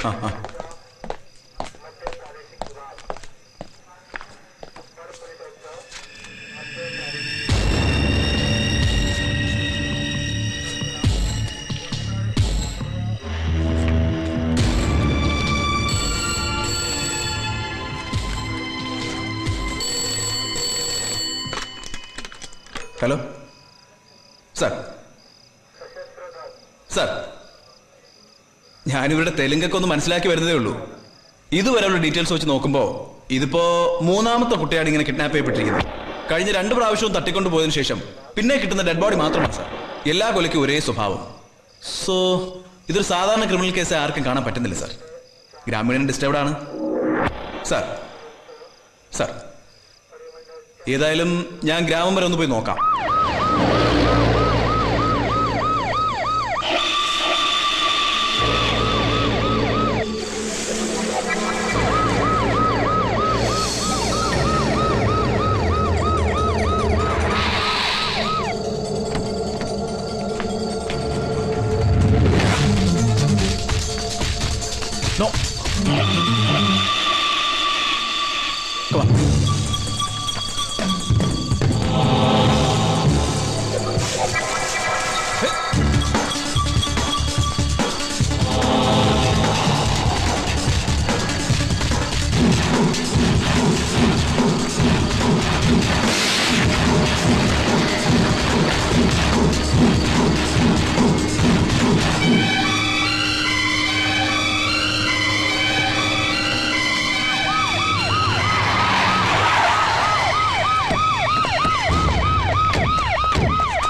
Hello sir, sir, ഞാനിവരുടെ തെലുങ്കൊക്കെ ഒന്ന് മനസ്സിലാക്കി വരുന്നതേ ഉള്ളൂ. ഇതുവരെയുള്ള ഡീറ്റെയിൽസ് വെച്ച് നോക്കുമ്പോൾ ഇതിപ്പോ മൂന്നാമത്തെ കുട്ടിയാണ് ഇങ്ങനെ കിഡ്നാപ്പ് ചെയ്യപ്പെട്ടിരിക്കുന്നത്. കഴിഞ്ഞ 2 പ്രാവശ്യവും തട്ടിക്കൊണ്ടു പോയതിനു ശേഷം പിന്നെ കിട്ടുന്ന ഡെഡ് ബോഡി മാത്രമാണ് സാർ. എല്ലാ കൊലയ്ക്കും ഒരേ സ്വഭാവം. സോ ഇതൊരു സാധാരണ ക്രിമിനൽ കേസ് ആർക്കും കാണാൻ പറ്റുന്നില്ല സാർ. ഗ്രാമീണൻ ഡിസ്റ്റർബ്ഡ് ആണ് സാർ. സാർ, ഏതായാലും ഞാൻ ഗ്രാമം വരെ ഒന്ന് പോയി നോക്കാം. No. Come on.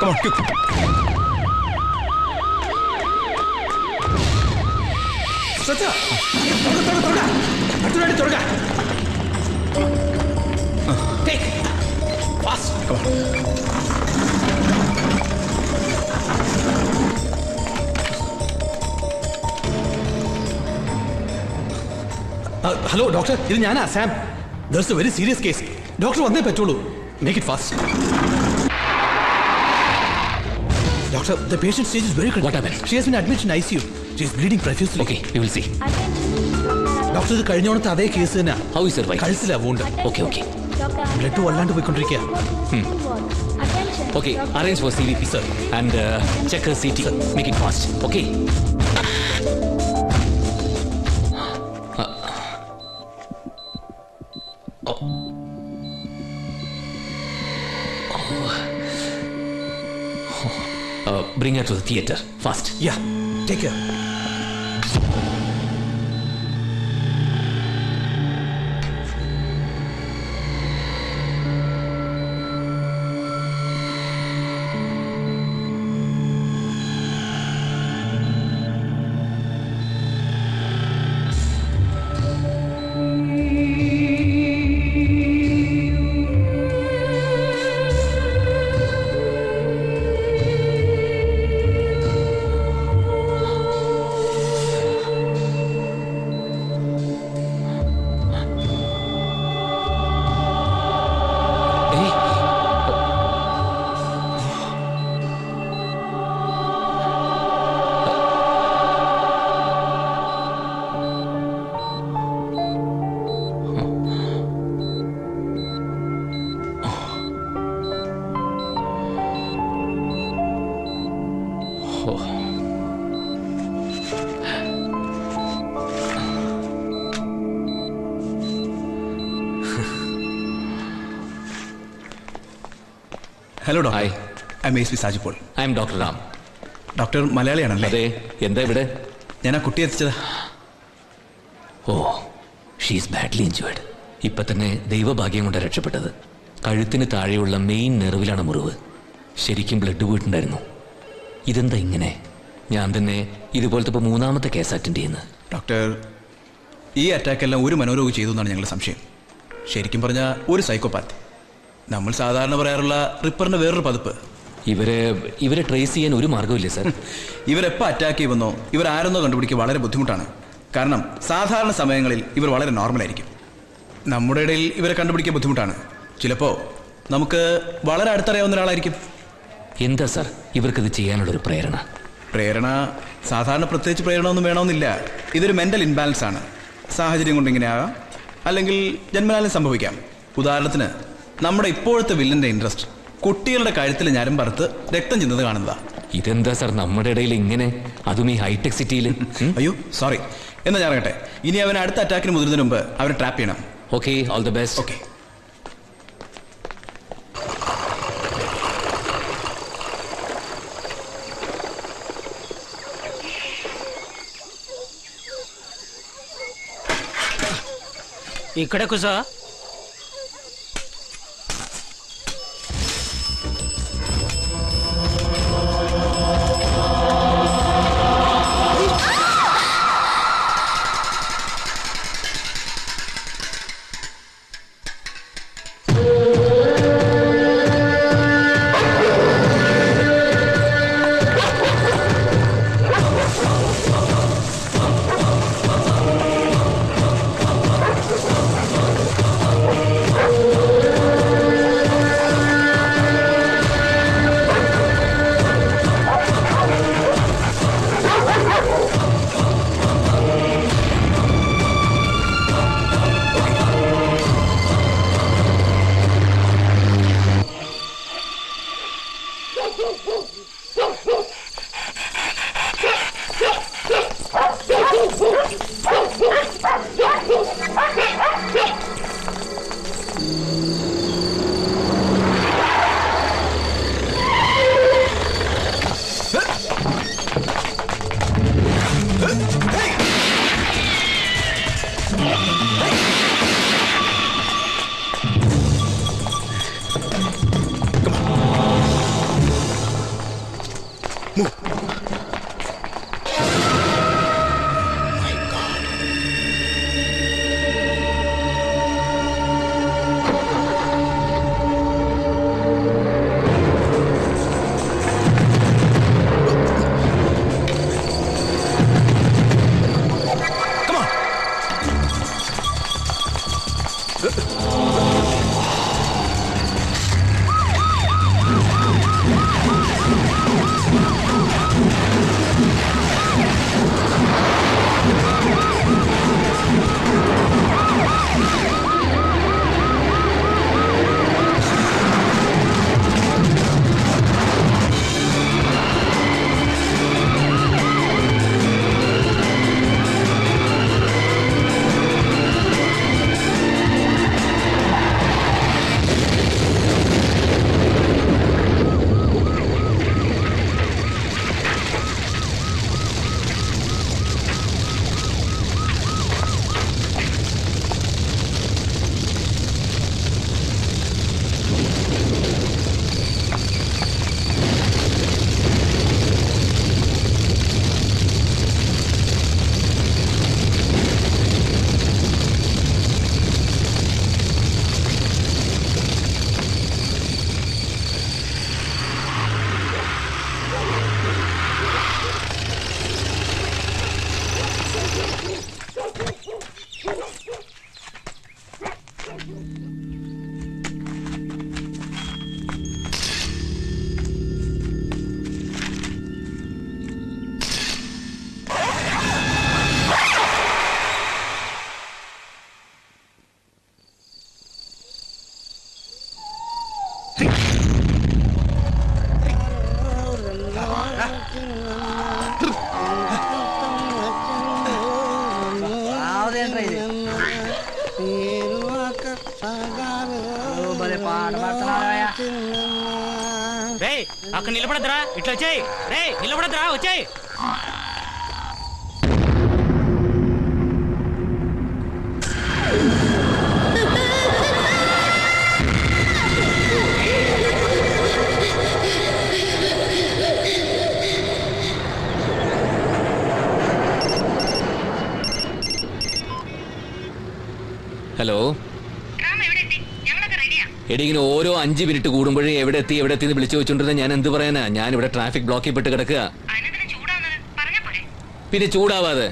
Come on, quick. Satya, torga. Arthur, torga. Take. Fast. Come on. Hello, doctor. This is Sam. There's a very serious case. Doctor, what's the Make it fast. Doctor, the patient's stage is very critical. What happened? She has been admitted in ICU. She is bleeding profusely. Okay, we will see. Doctor, the കഴിഞ്ഞോണത്തെ അതേ case തന്നെ. How is her wife? കഴുത്തിലാ wound. Okay. Blood വല്ലാണ്ട് പോയിക്കൊണ്ടിരിക്കുക. Okay, arrange for CVP, sir. And check her CT. Sir. Make it fast. Okay. Bring her to the theater. Fast. Yeah, take care. Hello doctor. Hi. I am S P Sajipaul. I am doctor Ram. Doctor മലയാളിയാണല്ലേ? അതെ. എന്താ ഇവിടെ? ഞാൻ ആ കുട്ടി എത്തിച്ചതാ. Oh, she's badly injured. ഇപ്പം തന്നെ ദൈവഭാഗ്യം കൊണ്ട് രക്ഷപ്പെട്ടത്. കഴുത്തിന് താഴെയുള്ള മെയിൻ നെർവിലാണ് മുറിവ്. ശരിക്കും ബ്ലഡ് പോയിട്ടുണ്ടായിരുന്നു. ഇതെന്താ ഇങ്ങനെ? ഞാൻ തന്നെ ഇതുപോലത്തെ ഇപ്പോൾ 3ാമത്തെ കേസ് അറ്റൻഡ് ചെയ്യുന്നത്. ഡോക്ടർ, ഈ അറ്റാക്കെല്ലാം ഒരു മനോരോഗി ചെയ്തു എന്നാണ് ഞങ്ങളുടെ സംശയം. ശരിക്കും പറഞ്ഞാൽ ഒരു സൈക്കോപാത്ത്. നമ്മൾ സാധാരണ പറയാറുള്ള റിപ്പറിന്റെ വേറൊരു പതിപ്പ്. ഇവരെ ട്രേസ് ചെയ്യാൻ ഒരു മാർഗ്ഗമില്ല സാർ. ഇവരെപ്പോൾ അറ്റാക്ക് ചെയ്യുമെന്നോ ഇവരാരെന്നോ കണ്ടുപിടിക്കുക വളരെ ബുദ്ധിമുട്ടാണ്. കാരണം സാധാരണ സമയങ്ങളിൽ ഇവർ വളരെ നോർമലായിരിക്കും. നമ്മുടെ ഇടയിൽ ഇവരെ കണ്ടുപിടിക്കുക ബുദ്ധിമുട്ടാണ്. ചിലപ്പോൾ നമുക്ക് വളരെ അടുത്തറിയാവുന്ന ഒരാളായിരിക്കും. എന്താ സാർ ഇവർക്കിത് ചെയ്യാനുള്ളൊരു പ്രേരണ? സാധാരണ പ്രത്യേകിച്ച് പ്രേരണമൊന്നും വേണമെന്നില്ല. ഇതൊരു മെൻ്റൽ ഇൻബാലൻസ് ആണ്. സാഹചര്യം കൊണ്ട് ഇങ്ങനെയാകാം, അല്ലെങ്കിൽ ജന്മനാലും സംഭവിക്കാം. ഉദാഹരണത്തിന് നമ്മുടെ ഇപ്പോഴത്തെ വില്ലൻ്റെ ഇൻട്രസ്റ്റ് കുട്ടികളുടെ കഴുത്തിൽ ഞരമ്പറുത്ത് രക്തം ചെന്നത് കാണുന്നതാ. ഇതെന്താ സാർ നമ്മുടെ ഇടയിൽ ഇങ്ങനെ, അതും ഈ ഹൈടെക് സിറ്റിയിൽ? അയ്യോ സോറി, എന്നാ ഞാൻ ഇറങ്ങട്ടെ. ഇനി അവൻ അടുത്ത അറ്റാക്കിന് മുതിരുന്നതിന് മുമ്പ് അവനെ ട്രാപ്പ് ചെയ്യണം. Okay, all the best. Okay. ఇక్కడ కూసో. అక్కడ నిలబడద్రా, ఇట్లా వచ్చాయి. రే నిలబడద్రా, వచ్చాయి. ഹലോ എടി, ഇങ്ങനെ ഓരോ 5 മിനിറ്റ് കൂടുമ്പോഴേ എവിടെ എത്തി എന്ന് വിളിച്ചു വെച്ചോണ്ടിരുന്ന ഞാൻ എന്ത് പറയാനാ? ഞാൻ ഇവിടെ ട്രാഫിക് ബ്ലോക്കിൽ പെട്ട് കിടക്കുക. പിന്നെ ചൂടാവാതെ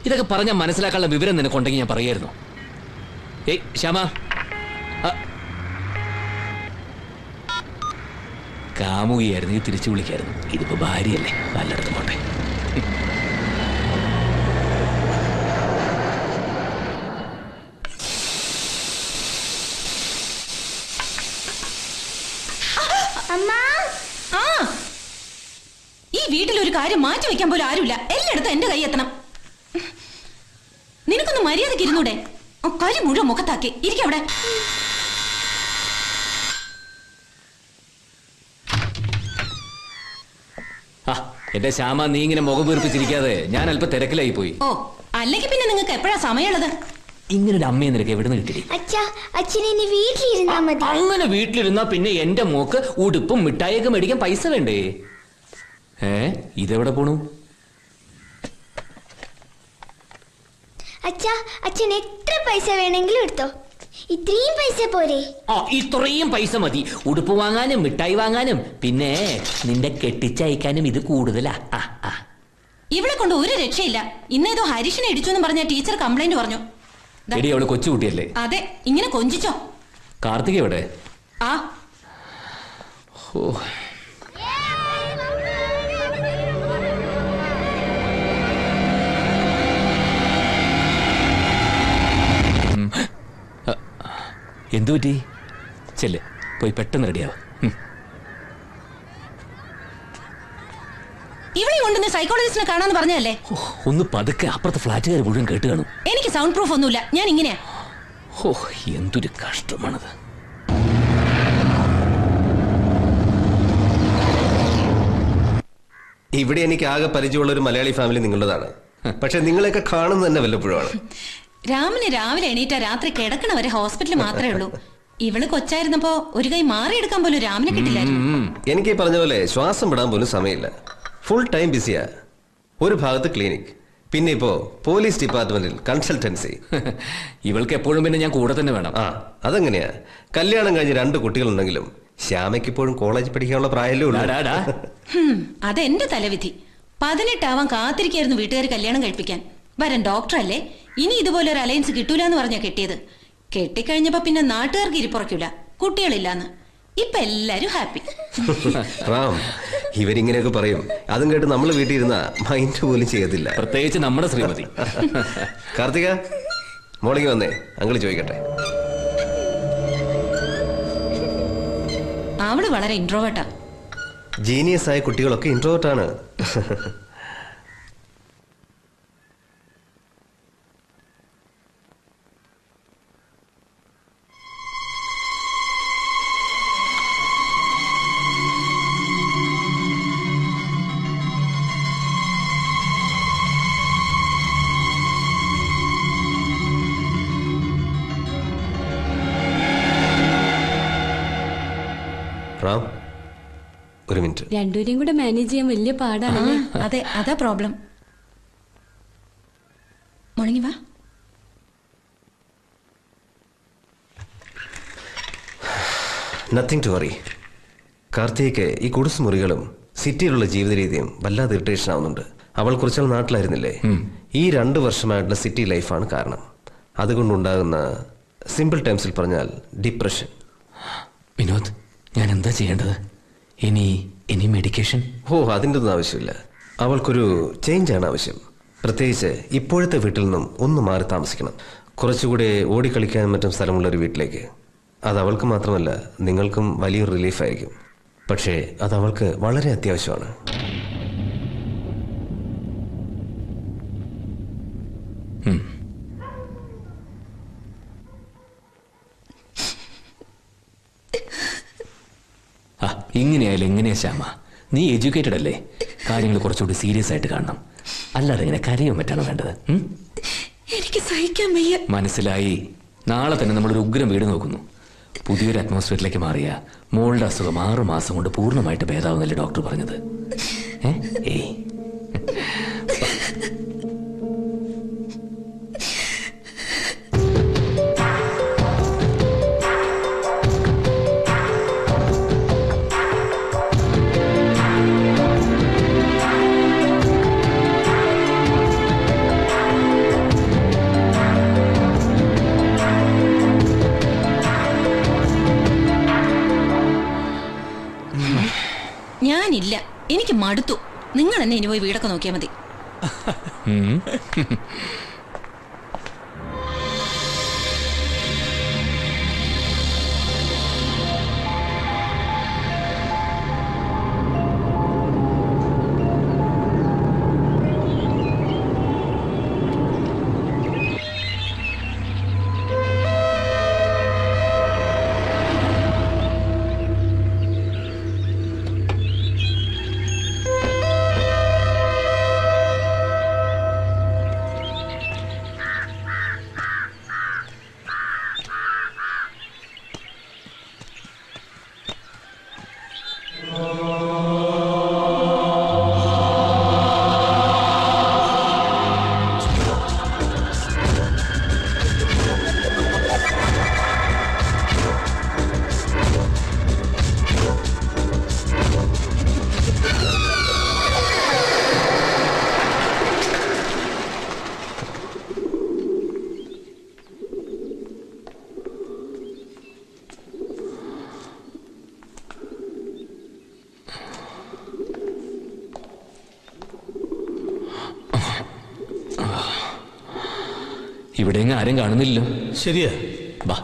ഇതൊക്കെ പറഞ്ഞാൽ മനസ്സിലാക്കാനുള്ള വിവരം നിനക്കുണ്ടെങ്കിൽ ഞാൻ പറയായിരുന്നു. ഏയ് ശ്യാമ, കാമുകിയായിരുന്നു, ഈ തിരിച്ചു വിളിക്കായിരുന്നു. ഇതിപ്പോ ഭാര്യയല്ലേ, വല്ലയിടത്തും പോട്ടെ. അമ്മാ ആ ഈ വീട്ടിൽ ഒരു കാര്യം മാറ്റി വെക്കാൻ പോലും ആരുമില്ല. എല്ലായിടത്തും എന്റെ കൈ എത്തണം. നിനക്കൊന്ന് മര്യാദക്ക് ഇരുന്നൂടെ? കരി മുഴുവൻ മുഖത്താക്കി ഇരിക്കവിടെ. എന്റെ ശ്യാമ, നീ ഇങ്ങനെ മുഖം വീർപ്പിച്ചിരിക്കാതെ, ഞാൻ അല്പം തിരക്കിലായി പോയി. ഓ, അല്ലെങ്കിൽ പിന്നെ നിങ്ങൾക്ക് എപ്പോഴാ സമയമുള്ളത്? ഇങ്ങനൊരു അമ്മയെ നിനക്ക് എവിടെ നിന്ന് കിട്ടി? അച്ഛാ, അച്ഛനെ ഇനി വീട്ടിലിരുന്നാ മതി. അങ്ങനെ വീട്ടിലിരുന്നാ പിന്നെ എന്റെ മോക്ക് ഉടുപ്പും മിഠായിയൊക്കെ മേടിക്കാൻ പൈസ വേണ്ടേ? ഇതെവിടെ പോണു? അച്ഛാ, അച്ഛൻ എത്ര പൈസ വേണമെങ്കിലും എടുത്തോ. ഇത്രയും പൈസ പോരെ? ഇത്രയും പൈസ മതി ഉടുപ്പ് വാങ്ങാനും മിഠായി വാങ്ങാനും. പിന്നെ നിന്റെ കെട്ടിച്ചയക്കാനും ഇത് കൂടുതലാ. ഇവിടെ കൊണ്ട് ഒരു രക്ഷയില്ല. ഇന്നേതോ ഹരീഷിനെ ഇടിച്ചു എന്ന് പറഞ്ഞ ടീച്ചർ കംപ്ലൈന്റ് പറഞ്ഞു. എടി, അവള് കൊച്ചുകുട്ടിയല്ലേ? അതെ, ഇങ്ങനെ കൊഞ്ചിച്ചോ. കാർത്തിക എവിടെ? ആ എന്തു പറ്റി? ചെല്ല്, പോയി പെട്ടെന്ന് റെഡിയാവും. ഇവിടെ കൊണ്ടുവന്ന് സൈക്കോളജിസ്റ്റിനെ കാണാന്ന് പറഞ്ഞല്ലേ? ഒന്ന് പതുക്കെ, അപ്പുറത്തെ ഫ്ലാറ്റുകാർ മുഴുവൻ കേട്ട് കാണും. എനിക്ക് സൗണ്ട് പ്രൂഫ് ഒന്നുമില്ല, ഞാൻ ഇങ്ങനെയാ. എന്തൊരു കഷ്ടമാണത്. ഇവിടെ എനിക്ക് ആകെ പരിചയമുള്ള ഒരു മലയാളി ഫാമിലി നിങ്ങളുടേതാണ്. പക്ഷെ നിങ്ങളെയൊക്കെ കാണുന്നത് തന്നെ വല്ലപ്പോഴുമാണ്. രാമന് രാവിലെ എണീറ്റ രാത്രി കിടക്കണവരെ ഹോസ്പിറ്റലിൽ മാത്രമേ ഉള്ളൂ. ഇവള് കൊച്ചായിരുന്നപ്പോ ഒരു കൈ മാറിയെടുക്കാൻ പോലും രാമനെ കിട്ടില്ലായിരുന്നു. എനിക്ക് ഈ പറഞ്ഞ പോലെ ശ്വാസം വിടാൻ പോലും സമയമില്ല. ഫുൾ ടൈം ബിസിയാ. ഒരു ഭാഗത്ത് ക്ലിനിക്, പിന്നെ ഇപ്പോ പോലീസ് ഡിപ്പാർട്ട്മെന്റിൽ കൺസൾട്ടൻസി. ഇവൾക്ക് എപ്പോഴും പിന്നെ ഞാൻ കൂടെ തന്നെ വേണം. അതെങ്ങനെയാ? കല്യാണം കഴിഞ്ഞ് 2 കുട്ടികളുണ്ടെങ്കിലും ശ്യാമയ്ക്ക് ഇപ്പോഴും കോളേജ് പഠിക്കാനുള്ള പ്രായമല്ലേ ഉള്ളൂ. അതെന്റെ തലവിധി. 18 ആവാൻ കാത്തിരിക്കായിരുന്നു വീട്ടുകാർ കല്യാണം കഴിപ്പിക്കാൻ. വരൻ ഡോക്ടറല്ലേ, ഇനി ഇതുപോലെ ഒരു അലയൻസ് കിട്ടൂല എന്ന് പറഞ്ഞാ കെട്ടിയത്. കെട്ടിക്കഴിഞ്ഞപ്പോ പിന്നെ നാട്ടുകാർക്ക് ഇരിപ്പുറയ്ക്കൂല, കുട്ടികളില്ലാന്ന്. ഇപ്പൊ എല്ലാരും ഹാപ്പി. റാം, ഇവരിങ്ങനെയൊക്കെ പറയും. അതും കേട്ട് നമ്മൾ വീട്ടിൽ ഇരുന്ന മൈൻഡ് പോലും ചെയ്യത്തില്ല, പ്രത്യേകിച്ച് നമ്മുടെ ശ്രീമതി. കാർത്തിക, മോളിങ് വന്നേ, അങ്കിൾ ചോദിക്കട്ടെ. അവള് വളരെ ഇൻട്രോവേർട്ടാ. ജീനിയസ് ആയ കുട്ടികളൊക്കെ ഇൻട്രോവേർട്ടാണ്. റാം, ഒരു മിനിറ്റ്. രണ്ടുപേരെയും കൂടെ മാനേജ് ചെയ്യാൻ വലിയ പാടാണ്. അതെ, അതാ പ്രോബ്ലം. മുടങ്ങി വാ. Nothing to worry. കാർത്തികയ്ക്ക് ഈ കുടിസ് മുറികളും സിറ്റിയിലുള്ള ജീവിത രീതിയും വല്ലാതെ ഇറിറ്റേഷൻ ആവുന്നുണ്ട്. അവൾ കുറച്ചാൾ നാട്ടിലായിരുന്നില്ലേ? ഈ 2 വർഷമായിട്ടുള്ള സിറ്റി ലൈഫാണ് കാരണം. അതുകൊണ്ടുണ്ടാകുന്ന സിമ്പിൾ ടൈംസിൽ പറഞ്ഞാൽ ഡിപ്രഷൻ. വിനോദ്, ഞാൻ എന്താ ചെയ്യേണ്ടത്? ഇനി മെഡിക്കേഷൻ? അതിൻ്റെ ഒന്നും ആവശ്യമില്ല. അവൾക്കൊരു ചേഞ്ചാണ് ആവശ്യം. പ്രത്യേകിച്ച് ഇപ്പോഴത്തെ വീട്ടിൽ നിന്നും ഒന്ന് മാറി താമസിക്കണം. കുറച്ചുകൂടെ ഓടിക്കളിക്കാനും മറ്റും സ്ഥലമുള്ള ഒരു വീട്ടിലേക്ക്. അത് അവൾക്ക് മാത്രമല്ല, നിങ്ങൾക്കും വലിയൊരു റിലീഫായിരിക്കും. പക്ഷേ അത് അവൾക്ക് വളരെ അത്യാവശ്യമാണ്. ഇങ്ങനെയായാലും എങ്ങനെയാ ശ്യാമ? നീ എഡ്യൂക്കേറ്റഡ് അല്ലേ? കാര്യങ്ങൾ കുറച്ചുകൂടി സീരിയസ് ആയിട്ട് കാണണം. അല്ലാതെ ഇങ്ങനെ കരയോ മറ്റാണോ വേണ്ടത്? എനിക്ക് സഹിക്കാൻ വയ്യ. മനസ്സിലായി. നാളെ തന്നെ നമ്മളൊരു ഉഗ്രം വീട് നോക്കുന്നു. പുതിയൊരു അറ്റ്മോസ്ഫിയറിലേക്ക് മാറിയ മോളുടെ അസുഖം 6 മാസം കൊണ്ട് പൂർണ്ണമായിട്ട് ഭേദാവുന്നല്ലേ ഡോക്ടർ പറഞ്ഞത്? ഏയ്, ഞാനില്ല, എനിക്ക് മടുത്തു. നിങ്ങൾ എന്നെ ഇനി പോയി വീടൊക്കെ നോക്കിയാൽ മതി. ഇവിടെ എങ്ങും ആരും കാണുന്നില്ലല്ലോ. ശരിയാ. ബാ.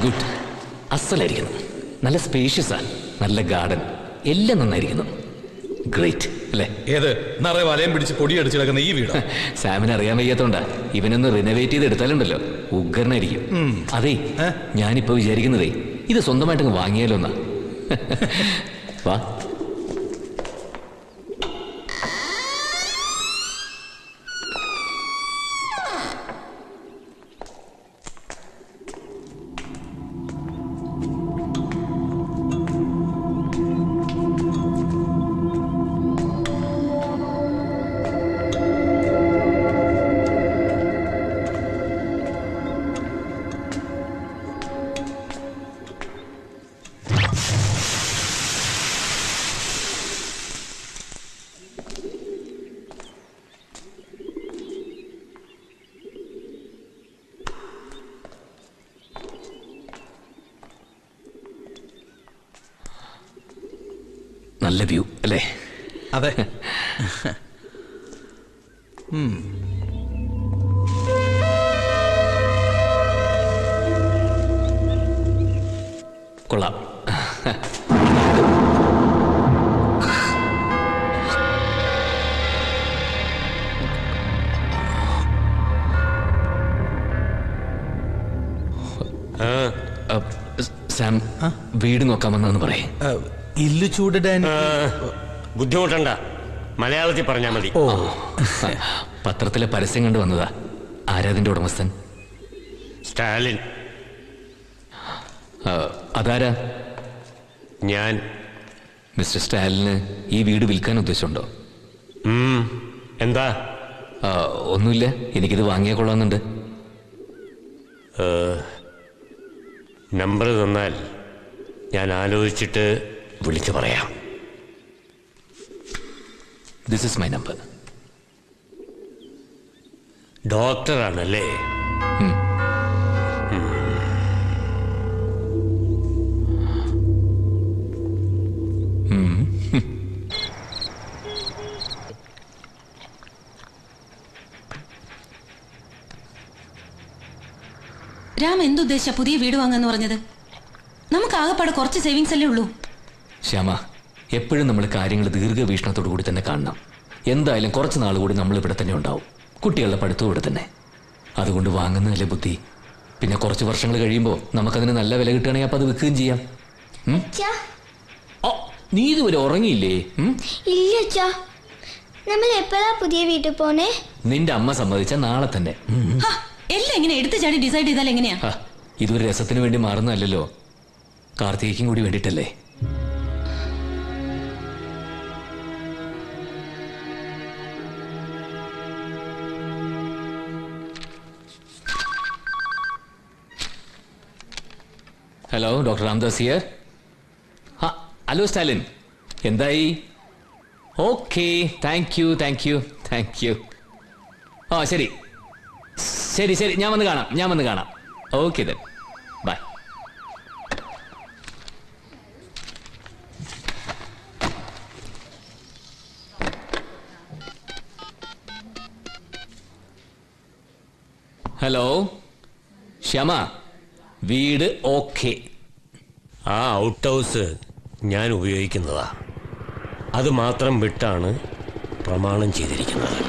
ഗുഡ്. അസലായിരിക്കുന്നു. നല്ല സ്പേഷ്യസാ, നല്ല ഗാർഡൻ, എല്ലാം നന്നായിരിക്കുന്നു. ഗ്രേറ്റ് അല്ലേ? ഏത് നിറയെ വലയം പിടിച്ച് പൊടിയടിച്ച് കിടക്കുന്ന ഈ വീട് സാമിന് അറിയാൻ വയ്യാത്തോണ്ടാ. ഇവനൊന്ന് റിനോവേറ്റ് ചെയ്ത് എടുത്താലുണ്ടല്ലോ ഉഗ്രനായിരിക്കും. അതെ, ഞാനിപ്പോ വിചാരിക്കുന്നതേ ഇത് സ്വന്തമായിട്ടങ്ങ് വാങ്ങിയാലോ എന്നാ. വാ. നല്ല വ്യൂ അല്ലേ? അതെ. കൊള്ളാം. സാം, വീട് നോക്കാമെന്നു പറയേ. ഇല്ലു ചൂടിടാൻ ബുദ്ധിമുട്ടണ്ട, മലയാളത്തിൽ പറഞ്ഞാൽ മതി. ഓ, പത്രത്തിലെ പരസ്യം കണ്ടു വന്നതാ. ആരാതിന്റെ ഉടമസ്ഥൻ? സ്റ്റാലിൻ. അതാരാ? ഞാൻ. മിസ്റ്റർ സ്റ്റാലിന് ഈ വീട് വിൽക്കാൻ ഉദ്ദേശമുണ്ടോ? എന്താ? ഒന്നുമില്ല, എനിക്കിത് വാങ്ങിയാൽ കൊള്ളാമെന്നുണ്ട്. നമ്പർ തന്നാൽ ഞാൻ ആലോചിച്ചിട്ട് വിളിച്ചു പറയാം. This is my number. ഡോക്ടറാണല്ലേ? രാം എന്തുദ്ദേശിച്ച പുതിയ വീട് വാങ്ങാന്ന് പറഞ്ഞത്? നമുക്ക് ആകെപ്പാടെ കുറച്ച് സേവിങ്സ് അല്ലേ ഉള്ളൂ. ശ്യാമ, എപ്പോഴും നമ്മൾ കാര്യങ്ങൾ ദീർഘവീക്ഷണത്തോടു കൂടി തന്നെ കാണണം. എന്തായാലും കുറച്ച് നാൾ കൂടി നമ്മൾ ഇവിടെ തന്നെ ഉണ്ടാവും. കുട്ടികളുടെ പഠിത്തവും ഇവിടെ തന്നെ. അതുകൊണ്ട് വാങ്ങുന്നതല്ലേ ബുദ്ധി. പിന്നെ കുറച്ച് വർഷങ്ങൾ കഴിയുമ്പോൾ നമുക്കതിന് നല്ല വില കിട്ടുകയാണെങ്കിൽ അപ്പം അത് വിൽക്കുകയും ചെയ്യാം. ഓ, നീ ഇതുവരെ ഉറങ്ങിയില്ലേ? ഇല്ല, നമ്മൾ എപ്പോഴാ പുതിയ വീട്ടിൽ പോണേ? നിന്റെ അമ്മ സമ്മതിച്ച നാളെ തന്നെ. എല്ലാം ഇങ്ങനെ എടുത്തു ചാടി ഡിസൈഡ് ചെയ്താൽ എങ്ങനെയാ? ഇതൊരു രസത്തിന് വേണ്ടി മാറുന്നതല്ലോ, കാർത്തികയ്ക്കും കൂടി വേണ്ടിയിട്ടല്ലേ. Hello, doctor Ramdas here. Hello Stalin, എന്തായി? Okay, thank you. ആ ശരി, ഞാൻ വന്ന് കാണാം. Okay then, bye. Hello Shyama, വീട് ഓക്കെ. ആ ഔട്ട് ഹൗസ് ഞാൻ ഉപയോഗിക്കുന്നതാ. അത് മാത്രം വിട്ടാണ് പ്രമാണം ചെയ്തിരിക്കുന്നത്.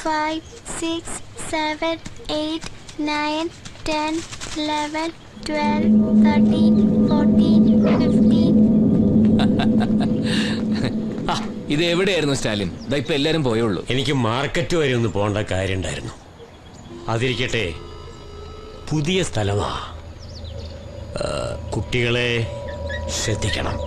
5, 6, 7, 8, 9, 10, 11, 12, 13, 14, 15. ആ ഇത് എവിടെയായിരുന്നു സ്റ്റാലിൻ? ഇതാ ഇപ്പൊ എല്ലാരും പോയുള്ളൂ. എനിക്ക് മാർക്കറ്റ് വരെ ഒന്ന് പോകേണ്ട കാര്യമുണ്ടായിരുന്നു. അതിരിക്കട്ടെ, പുതിയ സ്ഥലമാ. കുട്ടികളെ ശ്രദ്ധിക്കണം.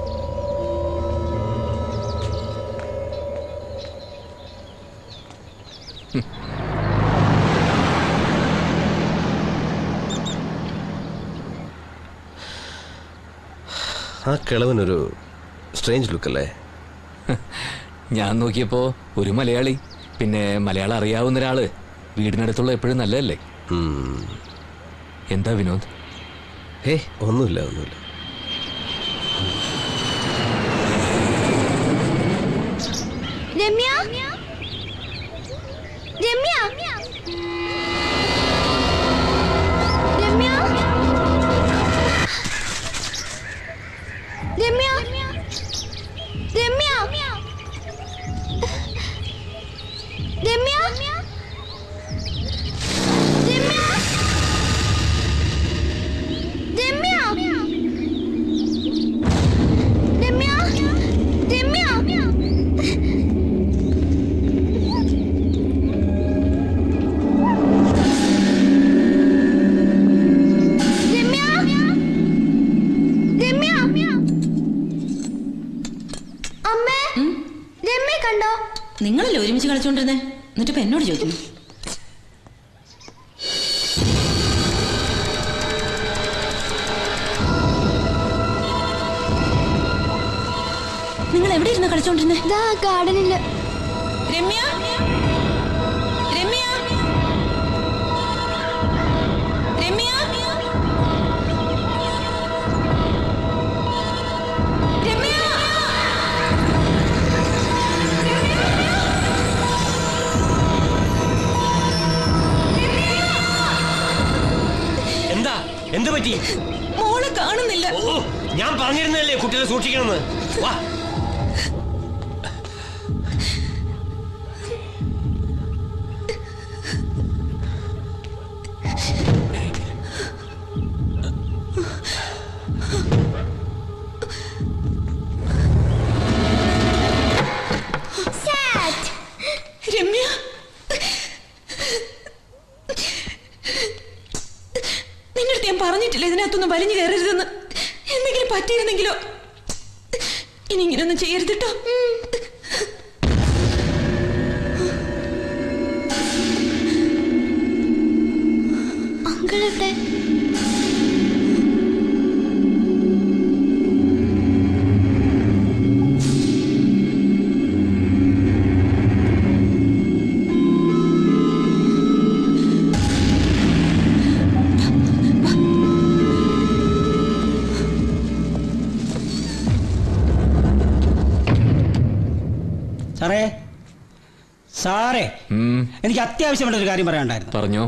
ആ കിളവനൊരു സ്ട്രേഞ്ച് ലുക്കല്ലേ? ഞാൻ നോക്കിയപ്പോ ഒരു മലയാളി, പിന്നെ മലയാളം അറിയാവുന്ന ഒരാള് വീടിനടുത്തുള്ള എപ്പോഴും നല്ലതല്ലേ? എന്താ വിനോദ്? ഒന്നുമില്ല. രമ്യ രമ്യ രമ്യ രമ്യ രമ്യ രമ്യ കണ്ടോ? നിങ്ങളല്ലേ ഒരുമിച്ച് കളിച്ചോണ്ടിരുന്നേ, എന്നിട്ട് ഇപ്പൊ എന്നോട് ചോദിക്കുന്നു. നിങ്ങൾ എവിടെ ഇരുന്ന് കളിച്ചോണ്ടിരുന്നേ? ഗാർഡനില്. രമ്യ രമ്യ രമ്യ രമ്യ എന്ത് പറ്റി? മോളെ കാണുന്നില്ല. ഞാൻ പറഞ്ഞിരുന്നല്ലേ കുട്ടികളെ സൂക്ഷിക്കണമെന്ന്. വാ. രമ്യ നിങ്ങളുടെ ഞാൻ പറഞ്ഞിട്ടില്ല ഇതിനകത്തൊന്നും വലിഞ്ഞു കയറരുതെന്ന്. എന്തെങ്കിലും പറ്റിയിരുന്നെങ്കിലോ? ഇനി ഇങ്ങനൊന്നും ചെയ്യരുത് കേട്ടോ. അങ്കിളെവിടെ? സാറേ, എനിക്ക് അത്യാവശ്യമായിട്ടൊരു കാര്യം പറയാനുണ്ടായിരുന്നു. പറഞ്ഞോ.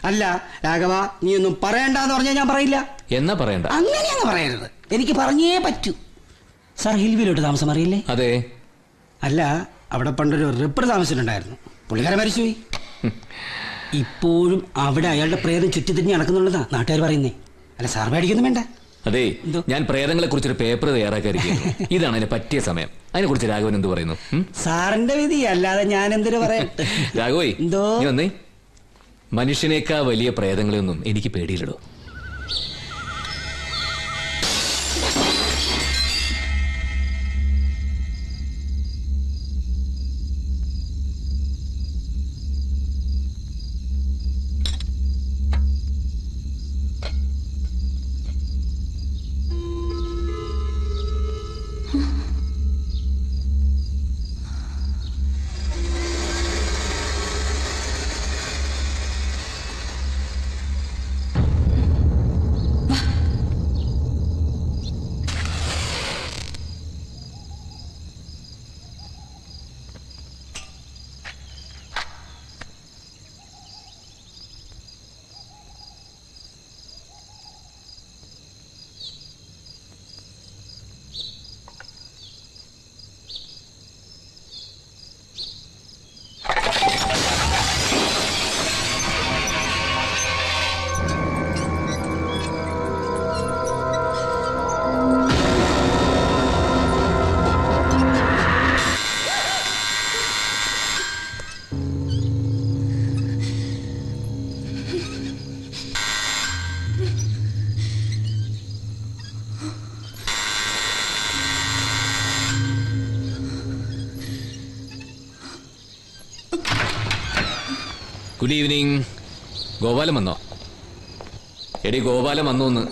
അല്ല രാഘവ, നീ ഒന്നും പറയണ്ടെന്ന് പറഞ്ഞാൽ ഞാൻ പറയില്ല. എന്നാ പറയണ്ട? അങ്ങനെയൊന്ന് പറയരുത്, എനിക്ക് പറഞ്ഞേ പറ്റൂ. സാർ ഹിൽവിലോട്ട് താമസം അറിയില്ലേ? അതെ. അല്ല, അവിടെ പണ്ടൊരു റിപ്പർ താമസിച്ചിട്ടുണ്ടായിരുന്നു. പുള്ളിക്കാരൻ മരിച്ചുപോയി. ഇപ്പോഴും അവിടെ അയാളുടെ പ്രേതം ചുറ്റിത്തിരിഞ്ഞ് നടക്കുന്നുള്ളതാ നാട്ടുകാർ പറയുന്നേ. അല്ല സാർ പേടിക്കൊന്നും വേണ്ട. അതെ, ഞാൻ പ്രേതങ്ങളെ കുറിച്ചൊരു പേപ്പർ തയ്യാറാക്കിയിരിക്കുന്നു. ഇതാണ് അതിന് പറ്റിയ സമയം. അതിനെ കുറിച്ച് രാഘവൻ എന്ത് പറയുന്നു? സാറിന്റെ വിധി, അല്ലാതെ ഞാൻ എന്തിനു പറയാം. രാഘവേ, എന്തോ നീ വന്നേ. മനുഷ്യനേക്കാൾ വലിയ പ്രേതങ്ങളെയൊന്നും എനിക്ക് പേടിയില്ലടോ. Good evening. ഗോപാലം വന്നോ? എടി ഗോപാലം വന്നോന്ന്.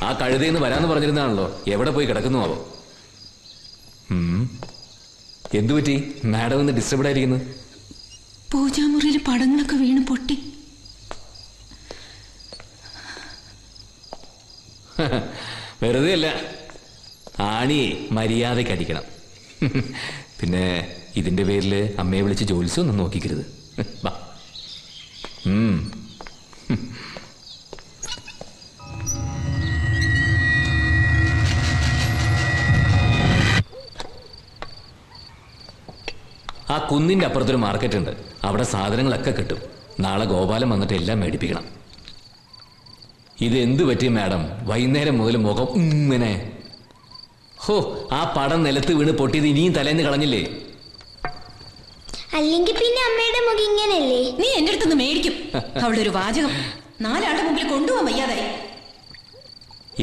ആ കഴുതയിന്ന് വരാന്ന് പറഞ്ഞിരുന്നാണല്ലോ. എവിടെ പോയി കിടക്കുന്നു ആവോ? എന്തു പറ്റി? മാഡം ഒന്ന് ഡിസ്റ്റർബ്ഡ് ആയിരിക്കുന്നു. പൂജാമുറിയിൽ പടങ്ങളൊക്കെ വീണ് പൊട്ടി. വെറുതെ അല്ല, ആണിയെ മര്യാദയ്ക്ക് അടിക്കണം. പിന്നെ ഇതിന്റെ പേരിൽ അമ്മയെ വിളിച്ച് ജോലിസൊന്നും നോക്കിക്കരുത്. വാ. ആ കുന്നിന്റെ അപ്പുറത്തൊരു മാർക്കറ്റ് ഉണ്ട്. അവിടെ സാധനങ്ങളൊക്കെ കിട്ടും. നാളെ ഗോപാലം വന്നിട്ട് എല്ലാം മേടിപ്പിക്കണം. ഇത് എന്തു പറ്റി മാഡം? വൈകുന്നേരം മുതൽ മുഖം ഇങ്ങനെ. ഹോ, ആ പടം നിലത്ത് വീണ് പൊട്ടിയത് ഇനിയും തലേന്ന് കളഞ്ഞില്ലേ? അല്ലെങ്കിൽ പിന്നെ അമ്മയുടെ മുഖം ഇങ്ങനല്ലേ? നീ എന്റെ അടുത്തുനിന്ന് മേടിക്കും. അവളുടെ ഒരു വാചകം 4 ആളുടെ മുമ്പിൽ കൊണ്ടുപോകാൻ വയ്യാതായി.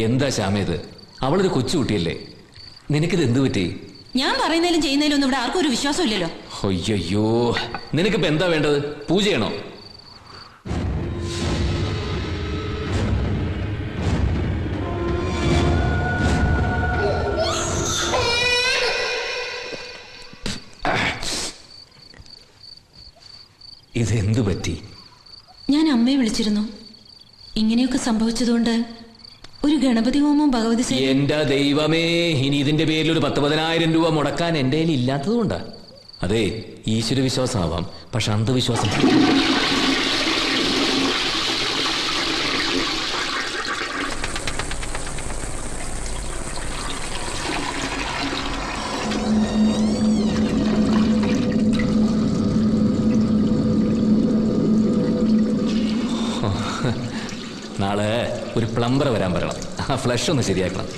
എന്താ ശ്യാമേത്? അവളൊരു കൊച്ചുകുട്ടിയല്ലേ. നിനക്കിത് എന്തു പറ്റി? ഞാൻ പറയുന്നതിലും ചെയ്യുന്നതിലും ഒന്നും ഇവിടെ ആർക്കും ഒരു വിശ്വാസം ഇല്ലല്ലോ. അയ്യോ, നിനക്കിപ്പോ എന്താ വേണ്ടത്? പൂജയാണോ? ഇതെന്തു പറ്റി? ഞാൻ അമ്മയെ വിളിച്ചിരുന്നു. ഇങ്ങനെയൊക്കെ സംഭവിച്ചതുകൊണ്ട് ഒരു ഗണപതി ഹോമം ഭഗവതി സേവ. എന്റെ ദൈവമേ, ഇനി ഇതിന്റെ പേരിൽ ഒരു 10,000 രൂപ മുടക്കാൻ എന്റെ കയ്യിൽ ഇല്ലാത്തതുകൊണ്ടാ. അതെ, ഈശ്വര വിശ്വാസമാവാം, പക്ഷെ അന്ധവിശ്വാസം. നാളെ ഒരു പ്ലംബർ വരാൻ പറയണം. ആ ഫ്ലഷ് ഒന്ന് ശരിയാക്കണം.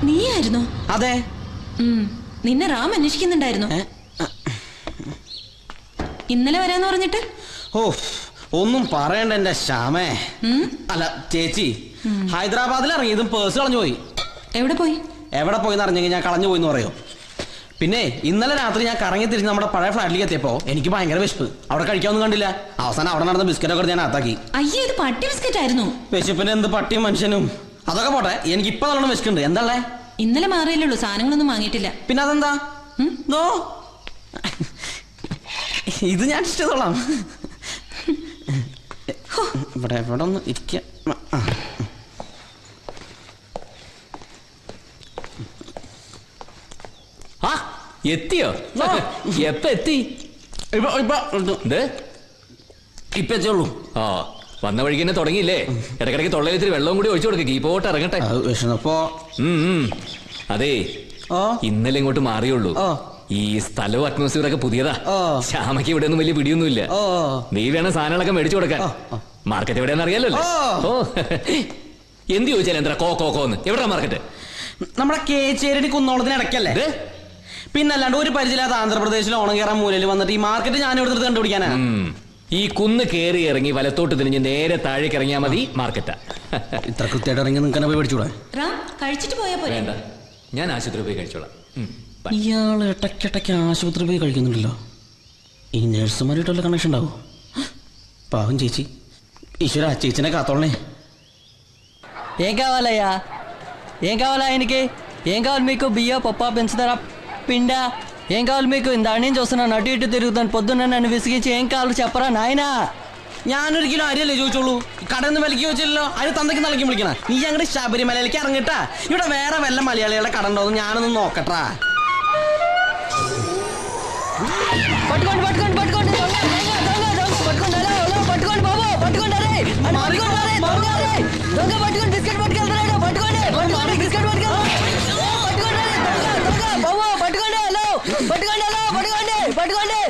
നീയായിരുന്നോ? അതെ. നിന്നെ റാം അന്വേഷിക്കുന്നുണ്ടായിരുന്നു. ഇന്നലെ വരാന്ന് പറഞ്ഞിട്ട്. ഓ, ഒന്നും പറയണ്ട എന്റെ ശ്യാമേ. അല്ല ചേച്ചി, ഹൈദരാബാദിൽ ഇറങ്ങിയതും പേഴ്സ് കളഞ്ഞു പോയി. എവിടെ പോയി? എവിടെ പോയിന്ന് അറിഞ്ഞെങ്കിൽ ഞാൻ കളഞ്ഞു പോയിന്ന് പറയോ? പിന്നെ ഇന്നലെ രാത്രി ഞാൻ കറങ്ങി തിരിഞ്ഞ് നമ്മുടെ പഴയ ഫ്ലാറ്റിലേക്ക് എത്തിയപ്പോ എനിക്ക് ഭയങ്കര വിശപ്പ്. അവിടെ കഴിക്കാനൊന്നും കണ്ടില്ല. അവസാനം അവിടെ നടന്ന ബിസ്ക്കറ്റൊക്കെ ഞാൻ അകത്താക്കി. അയ്യേ, ഇത് പട്ടി ബിസ്ക്കറ്റ് ആയിരുന്നു. വിശപ്പിന് എന്ത് പട്ടിയും മനുഷ്യനും. അതൊക്കെ പോട്ടെ, എനിക്ക് ഇപ്പൊ നല്ലോണം വിശക്കുണ്ട്. എന്താ? ഇന്നലെ മാറിയല്ലേ സാധനങ്ങളൊന്നും വാങ്ങിയിട്ടില്ല. പിന്നെ അതെന്താ? ഇത് ഞാൻ ഇഷ്ടത്തോളാം. ഇവിടെ എവിടെ ഒന്ന് ഇരിക്ക. ആ, എത്തിയോ? എപ്പ എത്തി? ഇപ്പൊ എത്തിയുള്ളൂ. ആ, വന്ന വഴിക്ക് തന്നെ തുടങ്ങിയില്ലേ? ഇടയ്ക്കിടയ്ക്ക് തൊള്ളയിൽ ഇത്തിരി വെള്ളവും കൂടി ഒഴിച്ചു കൊടുക്കുക. കീപ്പോട്ട് ഇറങ്ങട്ടെ. വിഷണപ്പോ. അതെ, ഇന്നലെ ഇങ്ങോട്ട് മാറിയുള്ളൂ. ഈ സ്ഥലവും അറ്റ്മോസ്ഫിയർ ഒക്കെ പുതിയതാ. ഓ. ശ്യാമയ്ക്ക് ഇവിടെ ഒന്നും വലിയ പിടിയൊന്നുമില്ല. ഓ. നീ വേണം സാധനങ്ങളൊക്കെ മേടിച്ചു കൊടുക്കാൻ. മാർക്കറ്റ് എവിടെയാണെന്ന് അറിയാലോ. ഓ എന്ത് ചോദിച്ചാൽ എന്താ കോന്ന് എവിടാ മാർക്കറ്റ്? നമ്മുടെ കേച്ചേരി കുന്നോളത്തിന് ഇടയ്ക്കല്ലേ? പിന്നല്ലാണ്ട് ഒരു പരിചയമില്ലാത്ത ആന്ധ്രാപ്രദേശിൽ ഓണം കയറാൻ മൂലയിൽ വന്നിട്ട് ഈ മാർക്കറ്റ് ഞാൻ ഇവിടെ നിന്ന് കണ്ടുപിടിക്കാനാ. ഈ കുന്ന് കയറി ഇറങ്ങി വലത്തോട്ട് തിരിഞ്ഞ് നേരെ താഴേക്ക് ഇറങ്ങിയാൽ മതി മാർക്കറ്റാ. ഇത്ര കൃത്യമായിട്ട് ഇറങ്ങി നിങ്ങൾക്ക് പോയി പഠിച്ചൂടെ? റാം കഴിച്ചിട്ട് പോയാ പോരെ? വേണ്ട, ഞാൻ ആശുപത്രി പോയി കഴിച്ചോളാം. ബൈ. ഇയാൾ ഇടയ്ക്കിടയ്ക്ക് ആശുപത്രി പോയി കഴിക്കുന്നുണ്ടല്ലോ. ഈ നഴ്സുമാരായിട്ടുള്ള കണക്ഷൻ ഉണ്ടാവും. പാവം ചേച്ചി. ഈശ്വര ചേച്ചിനെ കാത്തോളണേ. ఏం కావాలయ్యా? ఏం కావాలా ఆయనకి? ఏం కావాలి మీకు? బియ్య పప్ప పెంచుతారా పిండా? ఏం కావాలి మీకు? ఇందాడి నుంచి వస్తున్నాను, అటు ఇటు తిరుగుతాను. పొద్దున్న నన్ను విసిగించి ఏం కావాలో చెప్పరా నాయనా? ഞാനൊരു കിലോ അരിയല്ലേ ചോദിച്ചോളൂ. കടയിൽ നിന്ന് വിലക്ക് ചോദിച്ചില്ലല്ലോ. അരി തന്തയ്ക്ക് നിലയ്ക്ക് വിളിക്കണം. നീ ഞങ്ങളുടെ ശബരിമലയിലേക്ക് ഇറങ്ങിട്ടാ. ഇവിടെ വേറെ വല്ല മലയാളികളുടെ കട ഉണ്ടോ ഞാനൊന്ന് നോക്കട്ടാ. పట్టుకోండి పట్టుకోండి పట్టుకోండి దొంగ దొంగ దొంగ దొంగ పట్టుకోండి. హలో హలో పట్టుకోండి బాబు, పట్టుకోండి. అరే పట్టుకోండి, అరే దొంగ, అరే దొంగ పట్టుకోండి. బిస్కెట్ పట్టుకెళ్తున్నాడు. పట్టుకోండి పట్టుకోండి, బిస్కెట్ పట్టుకెళ్తున్నాడు. పట్టుకోండి, అరే దొంగ దొంగ బాబు పట్టుకోండి. హలో పట్టుకోండి, హలో పట్టుకోండి పట్టుకోండి.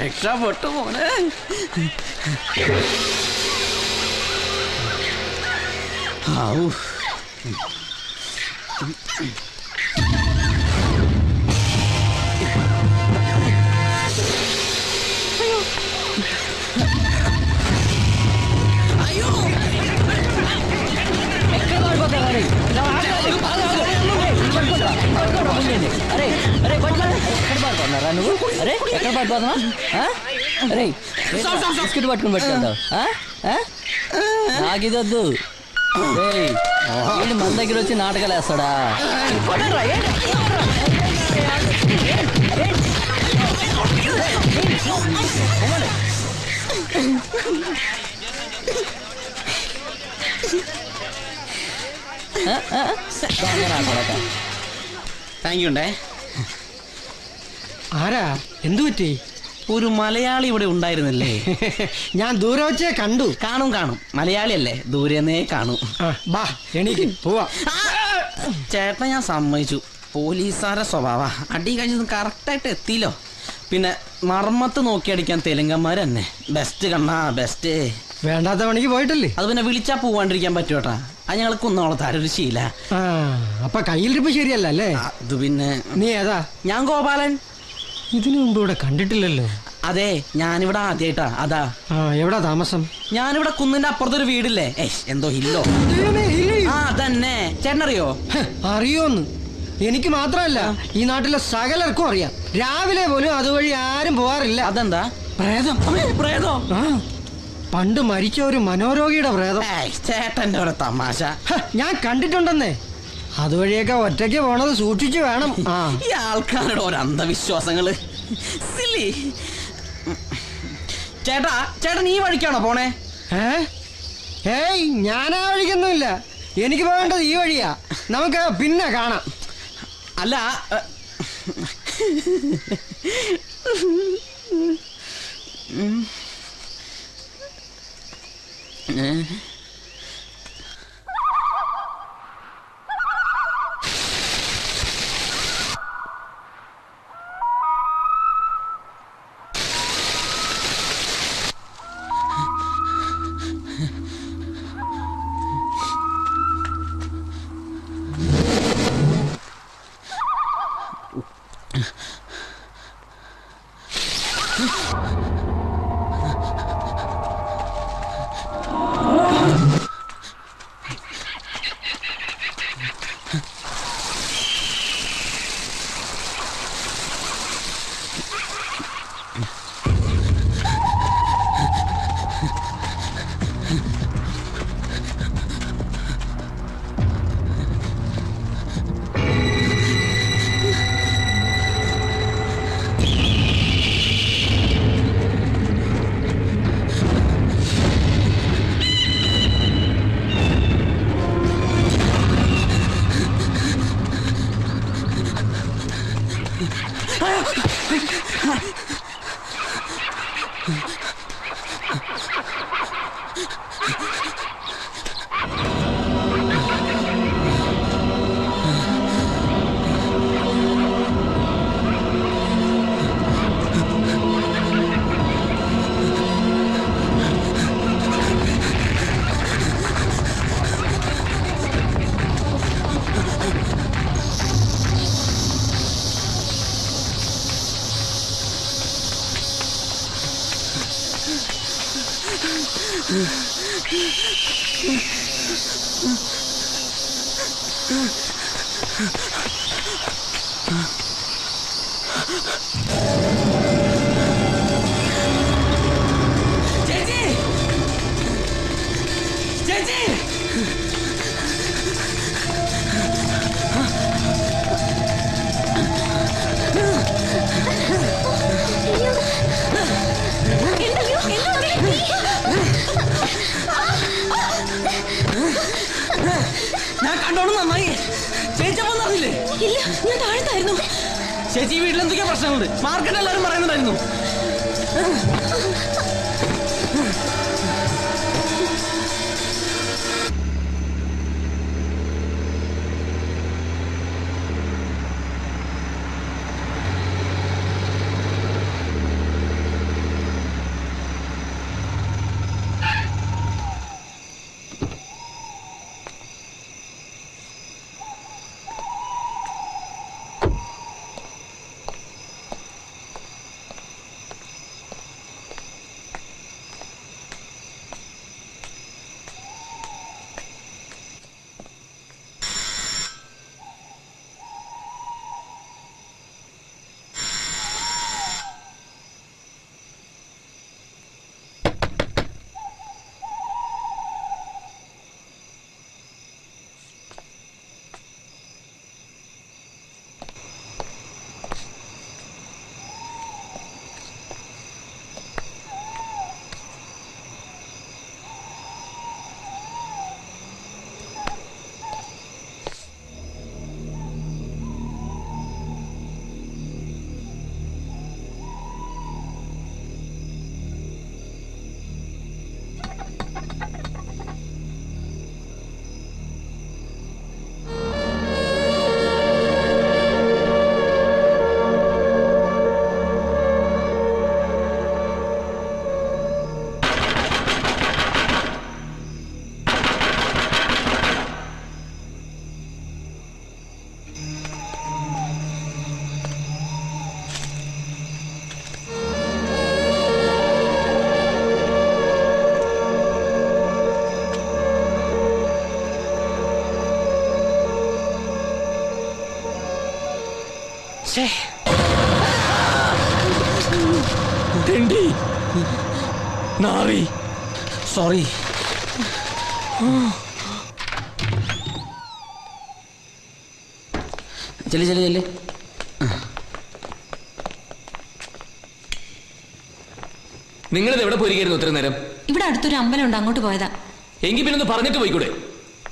രക്ഷപ്പെട്ടു മോനെ. ഔ ఎక్కడ పడిపోతారు? అరే అరే అరే పట్టుకోండి. ఎక్కడ పడిపోతున్నారా నువ్వు? అరే ఎక్కడ పడిపోతున్నా? అరే బిస్కెట్ పట్టుకుని పెట్టుకుంటావు. నాకు ఇదొద్దు. వీడు మన దగ్గర వచ్చి నాటకాలు వేస్తాడా? താങ്ക് യു ഉണ്ടേ. ആരാ? എന്തു പറ്റി? ഒരു മലയാളി ഇവിടെ ഉണ്ടായിരുന്നില്ലേ? ഞാൻ ദൂരെ വെച്ചേ കണ്ടു. കാണും കാണും, മലയാളിയല്ലേ, ദൂരെന്നേ കാണും. ബാ എണീക്ക് പോവാ. ചേട്ടനെ ഞാൻ സമ്മതിച്ചു. പോലീസുകാരുടെ സ്വഭാവ. അടി കഴിഞ്ഞത് കറക്റ്റായിട്ട് എത്തിയില്ലോ. പിന്നെ മർമ്മത്ത് നോക്കി അടിക്കാൻ തെലുങ്കന്മാർ തന്നെ ബെസ്റ്റ് കണ്ണാ ബെസ്റ്റ്. വേണ്ടാത്ത പണിക്ക് പോയിട്ടില്ലേ? അത് പിന്നെ വിളിച്ചാ പോവാണ്ടിരിക്കാൻ പറ്റുമോട്ടാ? അത് ഞങ്ങൾ കുന്നോളത്താരൊരു ശീല. അപ്പൊ കയ്യിലിരിപ്പ് ശരിയല്ല അല്ലേ? അത് പിന്നെ. നീ ഏതാ? ഞാൻ ഗോപാലൻ. ഇതിനു മുമ്പ് ഇവിടെ കണ്ടിട്ടില്ലല്ലോ. അതെ, ഞാനിവിടെ ആദ്യമായിട്ടാ. അതാ. എവിടാ താമസം? ഞാനിവിടെ കുന്നിന്റെ അപ്പുറത്തൊരു വീടില്ലേ, എന്തോ ഹില്ലോ. ആ തന്നെ. ചേട്ടനറിയോ? അറിയോന്ന് എനിക്ക് മാത്രമല്ല, ഈ നാട്ടിലെ സകലർക്കും അറിയാം. രാവിലെ പോലും അതുവഴി ആരും പോവാറില്ല. അതെന്താ? പ്രേതം. പ്രേതോ? പണ്ട് മരിച്ച ഒരു മനോരോഗിയുടെ പ്രേതം. ചേട്ടന്റെ ഒരു തമാശ. ഞാൻ കണ്ടിട്ടുണ്ടെന്നേ. അതുവഴിയൊക്കെ ഒറ്റയ്ക്ക് പോണത് സൂക്ഷിച്ചു വേണം. ഈ ആൾക്കാരുടെ ഓരോ അന്ധവിശ്വാസങ്ങള്. ചേട്ടാ, ചേട്ടൻ ഈ വഴിക്കാണോ പോണേ? ഏയ് ഞാനാ വഴിക്കൊന്നുമില്ല. എനിക്ക് പോകേണ്ടത് ഈ വഴിയാ. നമുക്ക് പിന്നെ കാണാം. അല്ല, ചേച്ചി ചേച്ചി ഞാൻ കണ്ടോണ്ട് നന്നായി. ചേച്ചി അപ്പൊ അറിയില്ലേ? ഇല്ല, ഞാൻ താഴത്തായിരുന്നു. ചേച്ചി ഈ വീട്ടിൽ എന്തൊക്കെയാ പ്രശ്നങ്ങളുണ്ട്? മാർക്കറ്റ് എല്ലാവരും പറയുന്നുണ്ടായിരുന്നു. സോറി. ചെല്ലി ചെല്ലി ചെല്ലി. നിങ്ങളിത് എവിടെ പോയിരിക്കുന്നു ഇത്ര നേരം? ഇവിടെ അടുത്തൊരു അമ്പലമുണ്ട്, അങ്ങോട്ട് പോയതാ. എങ്കിൽ പിന്നെ ഒന്ന് പറഞ്ഞിട്ട് പോയിക്കൂടെ?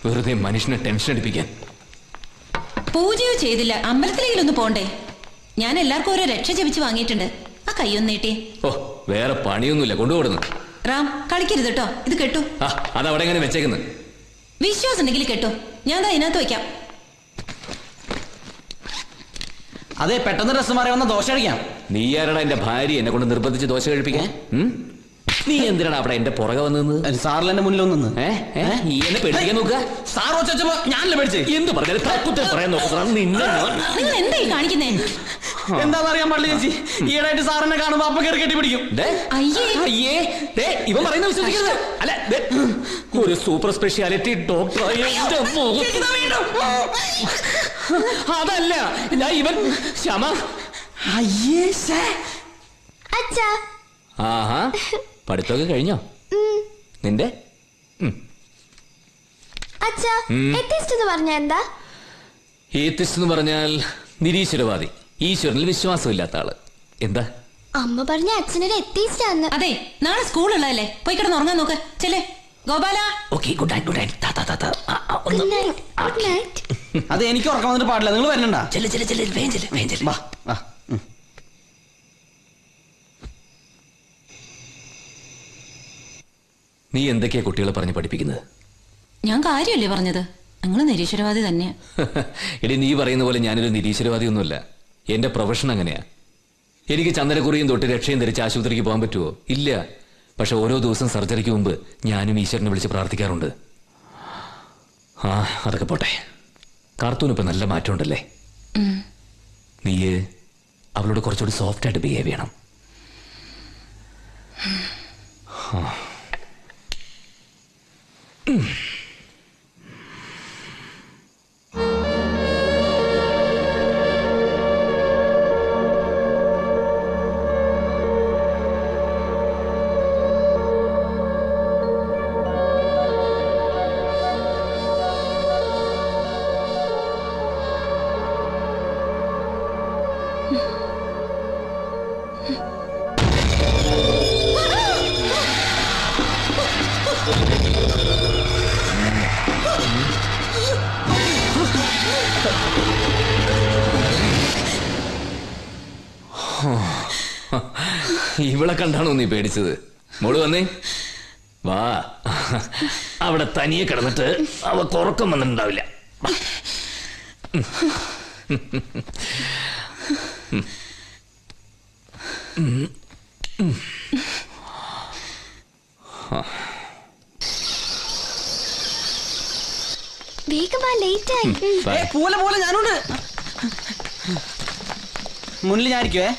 വെറുതെ മനുഷ്യനെ ടെൻഷൻ അടിപ്പിക്കാൻ. പൂജയോ ചെയ്തില്ല, അമ്പലത്തിലെങ്കിലും ഒന്ന് പോണ്ടേ? ഞാൻ എല്ലാവർക്കും ഓരോ രക്ഷ ജപിച്ച് വാങ്ങിയിട്ടുണ്ട്. ആ കൈയൊന്ന് നീട്ടി. ഓ, വേറെ പണിയൊന്നുമില്ല, കൊണ്ടുപോടുന്നു. റാം, കളിക്കരുത് കേട്ടോ. ഇത് കെട്ടു. ആ, അതവിടെ എങ്ങനെ വെച്ചേക്കുന്നത്? വിശ്വാസം ഉണ്ടെങ്കിൽ കെട്ടു, ഞാൻ അതിനകത്ത് വയ്ക്കാം. അതെ, പെട്ടെന്ന് ഡ്രസ് മാറി വന്ന ദോശ കഴിക്കാം. നീ ആരടാ എന്റെ ഭാര്യ എന്നെ കൊണ്ട് നിർബന്ധിച്ച് ദോശ കഴിപ്പിക്കാൻ? നീ എന്തിനാണ് അവിടെ എന്റെ പുറകെ വന്നത്? സാറിൽ എന്റെ മുന്നിൽ വന്നു. എന്നെ പേടിക്കാൻ നോക്കുക. സാർ വെച്ചപ്പോ ഞാനല്ലേ പേടിച്ചേ? എന്ത് പറഞ്ഞാലും തക്കുത്തെ പറയാൻ നോക്കുക. നിങ്ങൾ എന്തായി കാണിക്കുന്നേ? എന്താന്ന് അറിയാൻ പാടില്ല ചേച്ചി. ഈയിടായിട്ട് സാറിനെ കാണുമ്പോ അപ്പൊ കയറി കെട്ടിപ്പിടിക്കും. അയ്യേ, ഇവൻ പറയുന്നത് വിശ്വസിക്കരുത്. അല്ല, ഒരു സൂപ്പർ സ്പെഷ്യാലിറ്റി ഡോക്ടറായി അതല്ല ഞാൻ ഇവൻ ക്ഷമ. ആഹാ, പഠിത്തമൊക്കെ കഴിഞ്ഞോ നിന്റെ? ഏത്തിസ്റ്റ് എന്ന് പറഞ്ഞാൽ നിരീശ്വരവാദി, ഈശ്വരനിൽ വിശ്വാസമില്ലാത്ത ആള്. എന്താ അമ്മ പറഞ്ഞ അച്ഛനൊരു എത്തിയിട്ടാന്ന്. അതെ, നാളെ സ്കൂളുള്ളതല്ലേ, പോയി കിടന്ന് ഉറങ്ങാൻ നോക്ക്. ചെല്ലേ Gopala. Okay, good night, good night. അത് എനിക്ക് ഉറക്കം വന്നിട്ട് പാടില്ല, നിങ്ങൾ വരണ്ട. നീ എന്തൊക്കെയാ കുട്ടികളെ പറഞ്ഞ് പഠിപ്പിക്കുന്നത്? ഞാൻ കാര്യമല്ലേ പറഞ്ഞത്, നിങ്ങൾ നിരീശ്വരവാദി തന്നെയാ. എടി, നീ പറയുന്ന പോലെ ഞാനൊരു നിരീശ്വരവാദി ഒന്നുമല്ല. എന്റെ പ്രൊഫഷൻ അങ്ങനെയാ. എനിക്ക് ചന്ദനക്കുറിയും തൊട്ട് രക്ഷയും ധരിച്ച് ആശുപത്രിക്ക് പോകാൻ പറ്റുമോ? ഇല്ല. പക്ഷെ ഓരോ ദിവസം സർജറിക്ക് മുമ്പ് ഞാനും ഈശ്വരനെ വിളിച്ച് പ്രാർത്ഥിക്കാറുണ്ട്. ആ, അതൊക്കെ പോട്ടെ. കാർത്തൂനിപ്പോ നല്ല മാറ്റമുണ്ടല്ലേ? നീ അവളോട് കുറച്ചുകൂടി സോഫ്റ്റ് ആയിട്ട് ബിഹേവ് ചെയ്യണം. ഇവളെ കണ്ടാണോ നീ പേടിച്ചത്? മോള് വന്നേ, വാ. അവിടെ തനിയെ കിടന്നിട്ട് അവക്ക് ഉറക്കം വന്നിട്ടുണ്ടാവില്ല. വേഗമാ, ലേറ്റ് ആയി. പോലെ പോലെ ഞാനുണ്ട്. മുന്നിൽ ഞാനിരിക്കുവേ.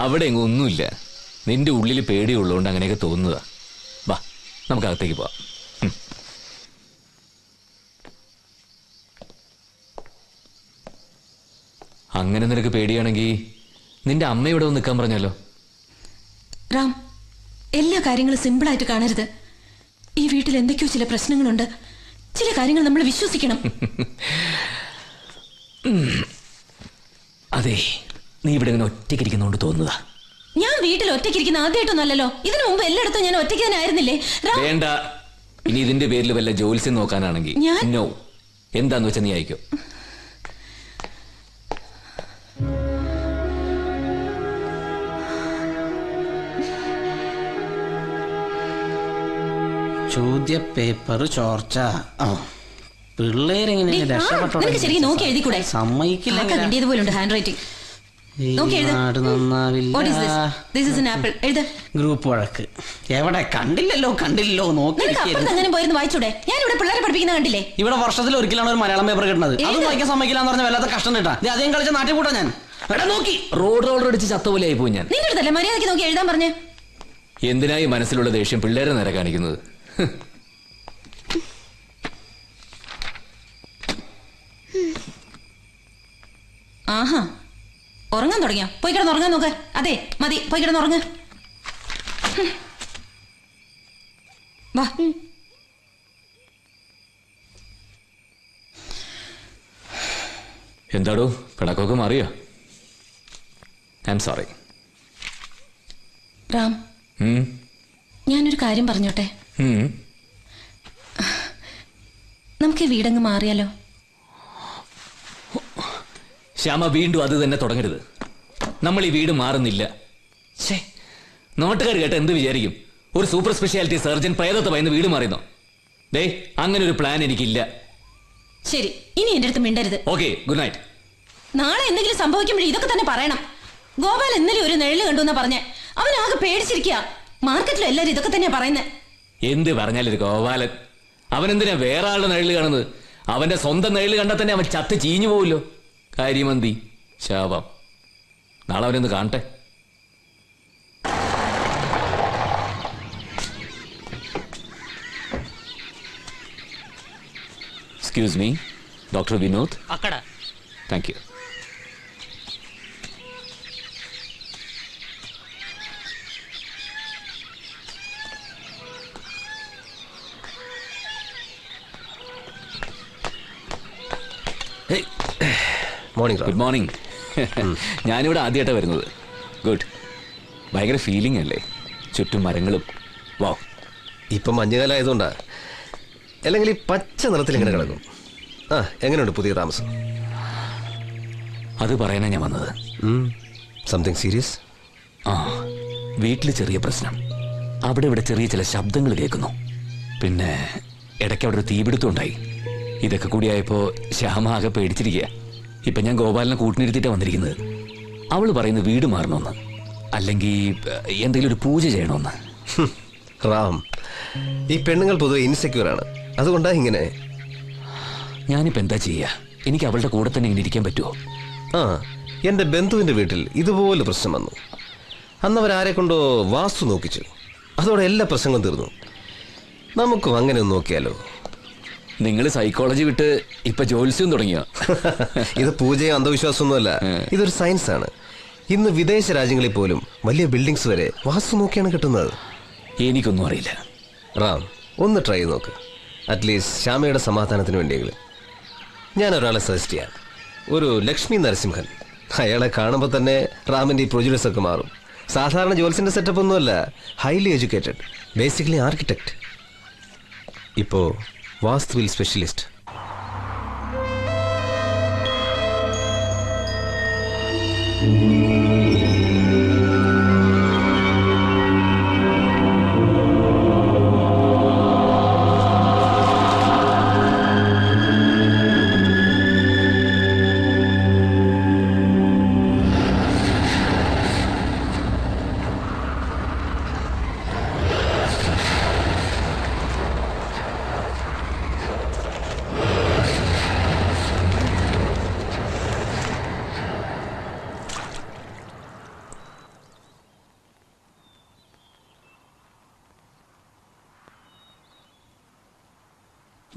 അവിടെ എങ്ങും ഒന്നുമില്ല. നിന്റെ ഉള്ളിൽ പേടിയുള്ളതുകൊണ്ട് അങ്ങനെയൊക്കെ തോന്നുന്നതാ. വാ, നമുക്ക് അകത്തേക്ക് പോവാം. അങ്ങനെ നിനക്ക് പേടിയാണെങ്കിൽ നിന്റെ അമ്മ ഇവിടെ വന്ന് നിൽക്കാൻ പറഞ്ഞല്ലോ. റാം, എല്ലാ കാര്യങ്ങളും സിമ്പിളായിട്ട് കാണരുത്. ഈ വീട്ടിൽ എന്തൊക്കെയോ ചില പ്രശ്നങ്ങളുണ്ട്. ചില കാര്യങ്ങൾ നമ്മൾ വിശ്വസിക്കണം. അതെ, നീ ഇവിടെ ഇങ്ങനെ ഒറ്റയ്ക്കിരിക്കുന്നോണ്ട് തോന്നുന്നതാ. ഞാൻ വീട്ടിൽ ഒറ്റയ്ക്കിരിക്കുന്ന ആദ്യമായിട്ടൊന്നല്ലോ. ഇതിനു മുമ്പ് എല്ലായിടത്തും ഞാൻ ഒറ്റയ്ക്ക് തന്നെ ആയിരുന്നില്ലേ? വേണ്ട, ഇനി ഇതിന്റെ പേരിൽ വല്ല ജോലിസ്യം നോക്കാനാണെങ്കിൽ നോ. എന്താന്ന് വെച്ചാ നീ അയക്കോ. ചോദ്യ പേപ്പർ ചോർച്ച. പിള്ളേരെങ്ങനെ രക്ഷപ്പെട്ടോ? ശരിക്കും നോക്കി എഴുതിക്കൂടെ? സമ്മതിക്കില്ല. Hand writing. ഗ്രൂപ്പ് വഴക്ക് എവിടെ? കണ്ടില്ലല്ലോ നോക്കി പോയിരുന്നു വായിച്ചൂടെ? ഞാൻ ഇവിടെ പിള്ളേരെ പഠിപ്പിക്കുന്ന കണ്ടില്ലേ? ഇവിടെ വർഷത്തിൽ ഒരിക്കലാണ് ഒരു മലയാളം പേപ്പർ കിട്ടുന്നത്. അത് വായിക്കാൻ സമ്മതിക്കില്ല എന്ന് പറഞ്ഞ വല്ലാത്ത കഷ്ടം കിട്ടാ. അധികം കളിച്ച നാട്ടിൽ കൂട്ടാ ഞാൻ. നോക്കി റോഡ് അടിച്ച് ചത്ത പോലെ ആയി പോയി ഞാൻ. നിന്റെ അടുത്തല്ലേ മര്യാദയ്ക്ക് നോക്കി എഴുതാൻ പറഞ്ഞേ? എന്തിനായി മനസ്സിലുള്ള ദേഷ്യം പിള്ളേരെ നേരെ കാണിക്കുന്നത്? ആഹാ, ഉറങ്ങാൻ തുടങ്ങിയോ? പോയി കിടന്ന് ഉറങ്ങാൻ നോക്ക്. അതെ മതി, പോയി കിടന്ന് ഉറങ്ങ. വാ. എന്താടോ പിടക്കൊക്കെ മാറിയോ? I am sorry. റാം, ഞാനൊരു കാര്യം പറഞ്ഞോട്ടെ? നമുക്ക് ഈ വീടങ്ങ് മാറിയാലോ? ശ്യാമ, വീണ്ടും അത് തന്നെ തുടങ്ങരുത്. നമ്മൾ ഈ വീട് മാറുന്നില്ല. നാട്ടുകാർ കേട്ട എന്ത് വിചാരിക്കും? ഒരു സൂപ്പർ സ്പെഷ്യാലിറ്റി സർജൻ പ്രേതത്തെ ഭയന്ന് വീട് മാറിയെന്നോ? ദേ, അങ്ങനെ ഒരു പ്ലാൻ എനിക്കില്ല. ശരി, ഇനി എന്റെ അടുത്ത് മിണ്ടരുത്. Okay, good night. നാളെ എന്തെങ്കിലും സംഭവിക്കുമ്പോഴേ ഇതൊക്കെ തന്നെ പറയണം. ഗോപാൽ ഇന്നലെ ഒരു നിഴല് കണ്ടു എന്നാ പറഞ്ഞേ. അവൻ ആകെ പേടിച്ചിരിക്കുക. മാർക്കറ്റിലും എല്ലാരും ഇതൊക്കെ തന്നെയാ പറയുന്നത്. എന്ത് പറഞ്ഞാലും ഗോപാലൻ അവനെന്തിനാ വേറെ ആളുടെ നിഴല് കാണുന്നത്? അവന്റെ സ്വന്തം നിഴല് കണ്ടാൽ തന്നെ അവൻ ചത്ത് ചീഞ്ഞു പോവില്ലോ. കാര്യമന്തി ശാപം. നാളെ അവനൊന്ന് കാണട്ടെ. Excuse me, doctor Vinod. അക്കട. Thank you. Morning. Good morning. ഞാനിവിടെ ആദ്യമായിട്ടാണ് വരുന്നത്. ഗുഡ്. ഭയങ്കര ഫീലിംഗ് അല്ലേ? ചുറ്റും മരങ്ങളും. വാവ്. ഇപ്പം മഞ്ഞുകാലം ആയതുകൊണ്ടാ. അല്ലെങ്കിൽ ഈ പച്ച നിറത്തിൽ ഇങ്ങനെ കിടക്കും. എങ്ങനെയുണ്ട് പുതിയ താമസം? അത് പറയാനാ ഞാൻ വന്നത്. Something serious? വീട്ടിൽ ചെറിയ പ്രശ്നം. അവിടെ ഇവിടെ ചെറിയ ചില ശബ്ദങ്ങൾ കേൾക്കുന്നു. പിന്നെ ഇടയ്ക്ക് അവിടെ ഒരു തീപിടുത്തം ഉണ്ടായി. ഇതൊക്കെ കൂടിയായപ്പോ ശ്യാമ ആകെ പേടിച്ചിരിക്കുക. ഇപ്പൊ ഞാൻ ഗോപാലിനെ കൂട്ടിനിരുത്തിയിട്ടാണ് വന്നിരിക്കുന്നത്. അവള് പറയുന്നത് വീട് മാറണമെന്ന്, അല്ലെങ്കിൽ എന്തെങ്കിലും ഒരു പൂജ ചെയ്യണമെന്ന്. റാം, ഈ പെണ്ണുങ്ങൾ പൊതുവെ ഇൻസെക്യൂർ ആണ്. അതുകൊണ്ടാ ഇങ്ങനെ. ഞാനിപ്പോ എന്താ ചെയ്യാ? എനിക്ക് അവളുടെ കൂടെ തന്നെ ഇങ്ങനെ ഇരിക്കാൻ പറ്റുമോ? എന്റെ ബന്ധുവിന്റെ വീട്ടിൽ ഇതുപോലെ പ്രശ്നം വന്നു. അന്ന് അവരാരെ കൊണ്ടോ വാസ്തു നോക്കിച്ചു. അതോടെ എല്ലാ പ്രശ്നങ്ങളും തീർന്നു. നമുക്കും അങ്ങനെ ഒന്ന് നോക്കിയാലോ? നിങ്ങൾ സൈക്കോളജി വിട്ട് ഇപ്പൊ ജോലിസ്യം തുടങ്ങിയോ? ഇത് പൂജയോ അന്ധവിശ്വാസമൊന്നുമല്ല. ഇതൊരു സയൻസ് ആണ്. ഇന്ന് വിദേശ രാജ്യങ്ങളിൽ പോലും വലിയ ബിൽഡിങ്സ് വരെ വാസ്തു നോക്കിയാണ് കിട്ടുന്നത്. എനിക്കൊന്നും അറിയില്ല. റാം, ഒന്ന് ട്രൈ ചെയ്ത് നോക്ക്. അറ്റ്ലീസ്റ്റ് ശ്യാമയുടെ സമാധാനത്തിന് വേണ്ടിയെങ്കിലും. ഞാൻ ഒരാളെ സജസ്റ്റ് ചെയ്യാം. ഒരു ലക്ഷ്മി നരസിംഹൻ. അയാളെ കാണുമ്പോൾ തന്നെ റാമിന്റെ ഈ പ്രൊജുഡസ് ഒക്കെ മാറും. സാധാരണ ജോൽസിന്റെ സെറ്റപ്പ് ഒന്നുമല്ല. Highly educated, basically architect. ഇപ്പോ വാസ്തുവിൽ സ്പെഷ്യലിസ്റ്റ്.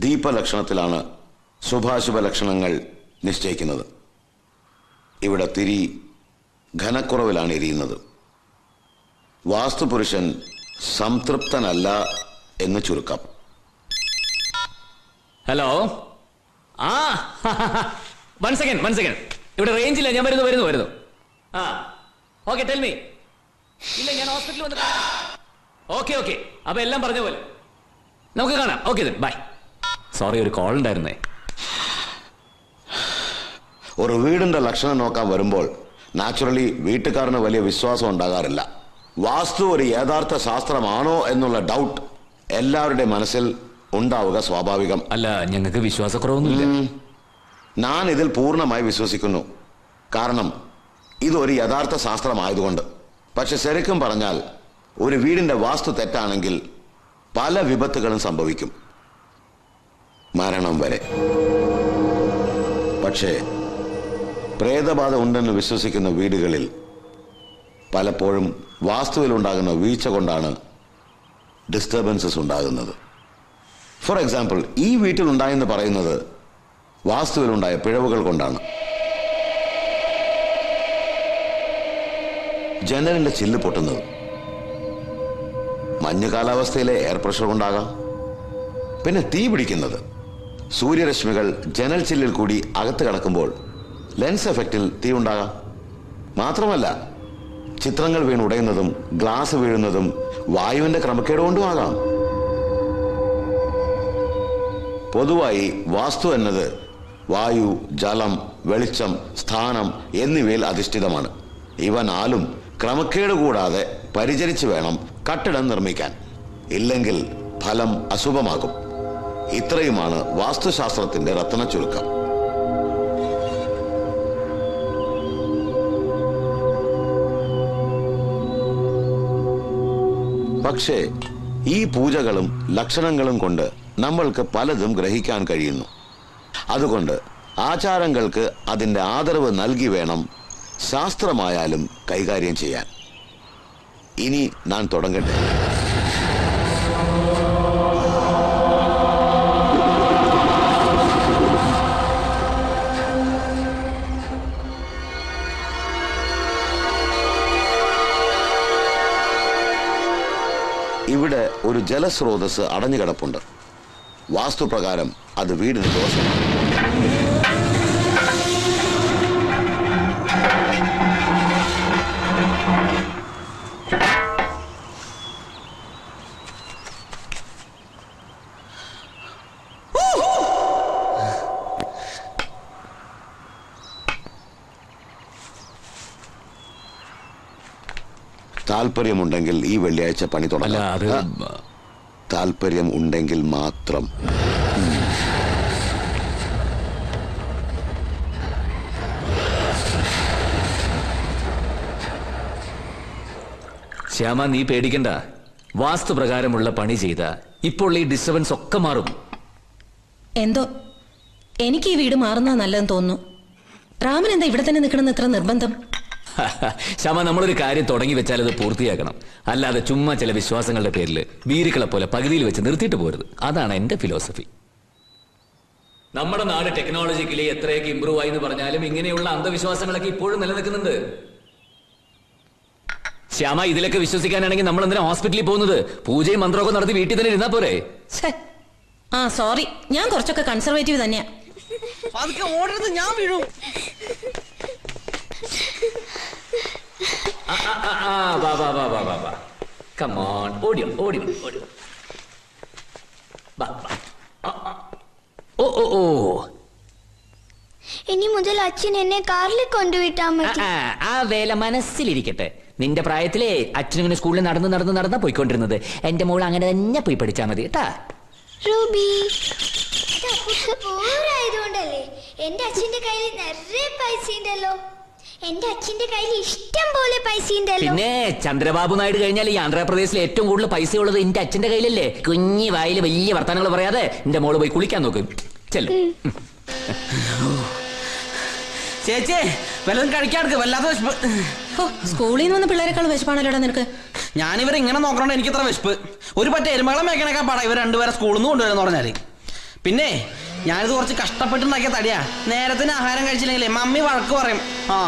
ദീപലക്ഷണത്തിലാണ് ശുഭാശുഭ ലക്ഷണങ്ങൾ നിശ്ചയിക്കുന്നത്. ഇവിടെ തിരി ഘനക്കുറവിലാണ് എരിയുന്നത്. വാസ്തുപുരുഷൻ സംതൃപ്തനല്ല എന്ന് ചുരുക്കം. ഹലോ, ആ വൺ സെക്കൻഡ്, ഇവിടെ റേഞ്ചില്ല. ഞാൻ വരുന്നു. ആ ഓക്കെ, ടെൽ മീ. ഇല്ല, ഞാൻ ഹോസ്പിറ്റലിൽ വന്ന്. ഓക്കെ, അപ്പൊ എല്ലാം പറഞ്ഞ പോലെ നമുക്ക് കാണാം. Okay, bye. സോറി, ഒരു കോൾ ഉണ്ടായിരുന്നേ. ഒരു വീടിന്റെ ലക്ഷണം നോക്കാൻ വരുമ്പോൾ നാച്ചുറലി വീട്ടുകാരന് വലിയ വിശ്വാസം ഉണ്ടാകാറില്ല. വാസ്തു ഒരു യഥാർത്ഥ ശാസ്ത്രമാണോ എന്നുള്ള ഡൗട്ട് എല്ലാവരുടെയും മനസ്സിൽ ഉണ്ടാവുക സ്വാഭാവികം. അല്ല, ഞങ്ങൾക്ക് വിശ്വാസക്കുറവൊന്നുമില്ല. ഞാൻ ഇതിൽ പൂർണ്ണമായി വിശ്വസിക്കുന്നു. കാരണം ഇതൊരു യഥാർത്ഥ ശാസ്ത്രമായതുകൊണ്ട്. പക്ഷെ ശരിക്കും പറഞ്ഞാൽ ഒരു വീടിന്റെ വാസ്തു തെറ്റാണെങ്കിൽ പല വിപത്തുകളും സംഭവിക്കും, മരണം വരെ. പക്ഷേ പ്രേതബാധ ഉണ്ടെന്ന് വിശ്വസിക്കുന്ന വീടുകളിൽ പലപ്പോഴും വാസ്തുവിലുണ്ടാകുന്ന വീഴ്ച കൊണ്ടാണ് ഡിസ്റ്റർബൻസസ് ഉണ്ടാകുന്നത്. ഫോർ എക്സാമ്പിൾ, ഈ വീട്ടിലുണ്ടായെന്ന് പറയുന്നത് വാസ്തുവിലുണ്ടായ പിഴവുകൾ കൊണ്ടാണ്. ജനലിന്റെ ചില്ല് പൊട്ടുന്നത് മഞ്ഞ് കാലാവസ്ഥയിലെ എയർ പ്രഷർ കൊണ്ടാകാം. പിന്നെ തീ പിടിക്കുന്നത് സൂര്യരശ്മികൾ ജനൽ ചില്ലിൽ കൂടി അകത്ത് കടക്കുമ്പോൾ ലെൻസ് എഫക്റ്റിൽ തീ ഉണ്ടാകാം. മാത്രമല്ല, ചിത്രങ്ങൾ വീണുടയുന്നതും ഗ്ലാസ് വീഴുന്നതും വായുവിന്റെ ക്രമക്കേട് കൊണ്ടും ആകാം. പൊതുവായി വാസ്തു എന്നത് വായു, ജലം, വെളിച്ചം, സ്ഥാനം എന്നിവയിൽ അധിഷ്ഠിതമാണ്. ഇവ നാലും ക്രമക്കേട് കൂടാതെ പരിചരിച്ച് വേണം കട്ടിടം നിർമ്മിക്കാൻ. ഇല്ലെങ്കിൽ ഫലം അശുഭമാകും. ഇത്രയുമാണ് വാസ്തുശാസ്ത്രത്തിന്റെ രത്ന ചുരുക്കം. പക്ഷേ ഈ പൂജകളും ലക്ഷണങ്ങളും കൊണ്ട് നമ്മൾക്ക് പലതും ഗ്രഹിക്കാൻ കഴിയുന്നു. അതുകൊണ്ട് ആചാരങ്ങൾക്ക് അതിൻ്റെ ആദരവ് നൽകി വേണം ശാസ്ത്രമായാലും കൈകാര്യം ചെയ്യാൻ. ഇനി ഞാൻ തുടങ്ങട്ടെ. ഇവിടെ ഒരു ജലസ്രോതസ് അടഞ്ഞുകിടപ്പുണ്ട്. വാസ്തുപ്രകാരം അത് വീടിന് ദോഷമാണ്. താല്പര്യമുണ്ടെങ്കിൽ ഈ വെള്ളിയാഴ്ച പണി തുടങ്ങാം. താല്പര്യം ഉണ്ടെങ്കിൽ മാത്രം. ശ്യാമ, നീ പേടിക്കണ്ട. വാസ്തുപ്രകാരമുള്ള പണി ചെയ്ത ഇപ്പോൾ ഈ ഡിസ്റ്റർബൻസ് ഒക്കെ മാറും. എന്തോ എനിക്ക് ഈ വീട് മാറുന്ന നല്ലതെന്ന് തോന്നുന്നു. രാമൻ എന്താ ഇവിടെ തന്നെ നിൽക്കണമെന്ന് ഇത്ര നിർബന്ധം? ശ്യാമ, നമ്മളൊരു കാര്യം തുടങ്ങി വെച്ചാൽ അത് പൂർത്തിയാക്കണം. അല്ലാതെ ചുമ്മാ ചില വിശ്വാസങ്ങളുടെ പേരിൽ വീരുക്കളെ പോലെ പകുതിയിൽ വെച്ച് നിർത്തിയിട്ട് പോരുത്. അതാണ് എന്റെ ഫിലോസഫി. നമ്മുടെ നാട് ടെക്നോളജിക്കലി എത്രയൊക്കെ ഇമ്പ്രൂവ് ആയി എന്ന് പറഞ്ഞാലും ഇങ്ങനെയുള്ള അന്ധവിശ്വാസങ്ങളൊക്കെ ഇപ്പോഴും നിലനിൽക്കുന്നുണ്ട്. ശ്യാമ, ഇതിലൊക്കെ വിശ്വസിക്കാനാണെങ്കിൽ നമ്മൾ എന്തിനാ ഹോസ്പിറ്റലിൽ പോകുന്നത്? പൂജയും മന്ത്രമൊക്കെ നടത്തി വീട്ടിൽ തന്നെ ഇരുന്നാ പോരെ? ആ സോറി, ഞാൻ കുറച്ചൊക്കെ കൺസർവേറ്റീവ് തന്നെയാ. ഓടരുത്, ഞാൻ വീഴും. ഇനി മുതൽ അച്ഛൻ എന്നെ കാറിൽ കൊണ്ടുവിട്ടാ മതി. ആ വേല മനസ്സിലിരിക്കട്ടെ. നിന്റെ പ്രായത്തിലെ അച്ഛനിങ്ങനെ സ്കൂളിൽ നടന്ന് പോയിക്കൊണ്ടിരുന്നത്. എന്റെ മോൾ അങ്ങനെ തന്നെ പോയി പഠിച്ചാ മതി കേട്ടാ. റൂബി, ആയതുകൊണ്ടല്ലേ എന്റെ അച്ഛന്റെ കയ്യിൽ നിറയെ പൈസ ഉണ്ടല്ലോ. എന്റെ അച്ഛന്റെ കയ്യിൽ ഇഷ്ടം പോലെ പൈസ ഉണ്ടല്ലോ. പിന്നെ ചന്ദ്രബാബു നായിഡു കഴിഞ്ഞാൽ ഈ ആന്ധ്രാപ്രദേശിൽ ഏറ്റവും കൂടുതൽ പൈസ ഉള്ളത് എന്റെ അച്ഛന്റെ കയ്യിലല്ലേ. കുഞ്ഞി വായിൽ വലിയ വർത്തമാനങ്ങൾ പറയാതെ എന്റെ മോള് പോയി കുളിക്കാൻ നോക്കും. ചെല്ലു. ചേച്ചേ, വല്ലതും കഴിക്കാർക്ക് വല്ലാത്ത വിശപ്പ്. സ്കൂളിൽ നിന്ന് വന്ന പിള്ളേരെക്കാൾ വിശപ്പാണല്ലോടാ നിനക്ക്. ഞാനിവരെ ഇങ്ങനെ നോക്കണോണ്ട് എനിക്ക് ഇത്ര വിശപ്പ്. ഒരു പറ്റ എരുമകളെ മേക്കണേക്കാ പാടാ ഇവർ രണ്ടുപേരെ സ്കൂളിൽ നിന്ന് കൊണ്ടുവരുന്ന പറഞ്ഞാല്. പിന്നെ ഞാനിത് കുറച്ച് കഷ്ടപ്പെട്ടുണ്ടാക്കിയ തടിയാ. നേരത്തിന് ആഹാരം കഴിച്ചില്ലെങ്കിലേ മമ്മി വഴക്ക് പറയും. ആ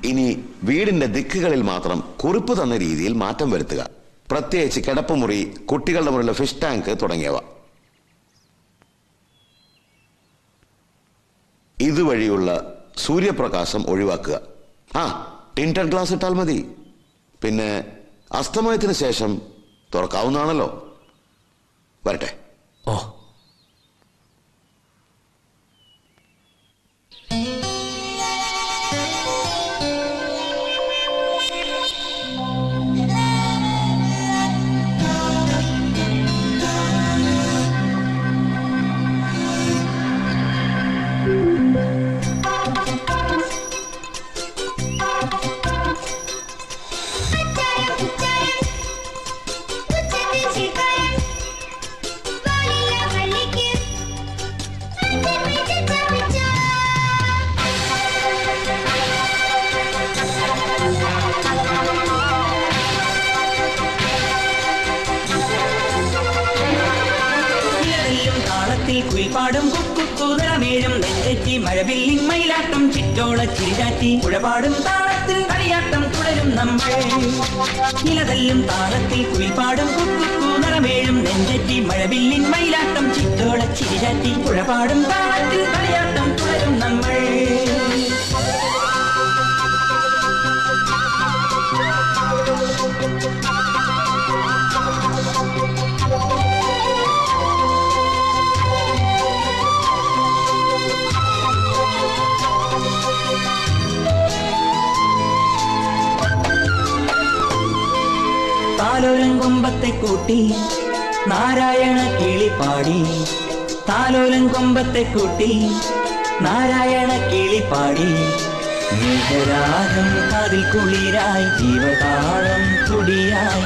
ഇനി വീടിന്റെ ദിക്കുകളിൽ മാത്രം കുറിപ്പ് തന്ന രീതിയിൽ മാറ്റം വരുത്തുക. പ്രത്യേകിച്ച് കിടപ്പുമുറി, കുട്ടികളുടെ മുറിയിലെ ഫിഷ് ടാങ്ക് തുടങ്ങിയവ. ഇതുവഴിയുള്ള സൂര്യപ്രകാശം ഒഴിവാക്കുക. ടിൻറ്റഡ് ഗ്ലാസ് ഇട്ടാൽ മതി. പിന്നെ അസ്തമയത്തിന് ശേഷം തുറക്കാവുന്നതാണല്ലോ. വരട്ടെ. ഓ കുയിൽപ്പാടും കുക്കുതരമേഴും നെഞ്ചേറ്റി മഴവില്ലിൻ മയിലാട്ടം ചിറ്റോള ചിരിചാറ്റി പുഴപാടും താളത്തിൽ കളിയാട്ടം തുടരും നമ്മൾ. ഇലതല്ലും താളത്തിൽ കുയിൽപ്പാടും കുക്കുതരമേഴും നെഞ്ചേറ്റി മഴവില്ലിൻ മയിലാട്ടം ചിറ്റോള ചിരിചാറ്റി പുഴപാടും താളത്തിൽ കളിയാട്ടം തുടരും നമ്മൾ. താലോലം കൊമ്പത്തെ കൂട്ടി നാരായണ കിളിപ്പാടി, താലോലം കൊമ്പത്തെ കൂട്ടി നാരായണ കിളിപ്പാടി. മേഘരാഗം കാതിൽ കുളിരായി ജീവതാളം തുടിയായി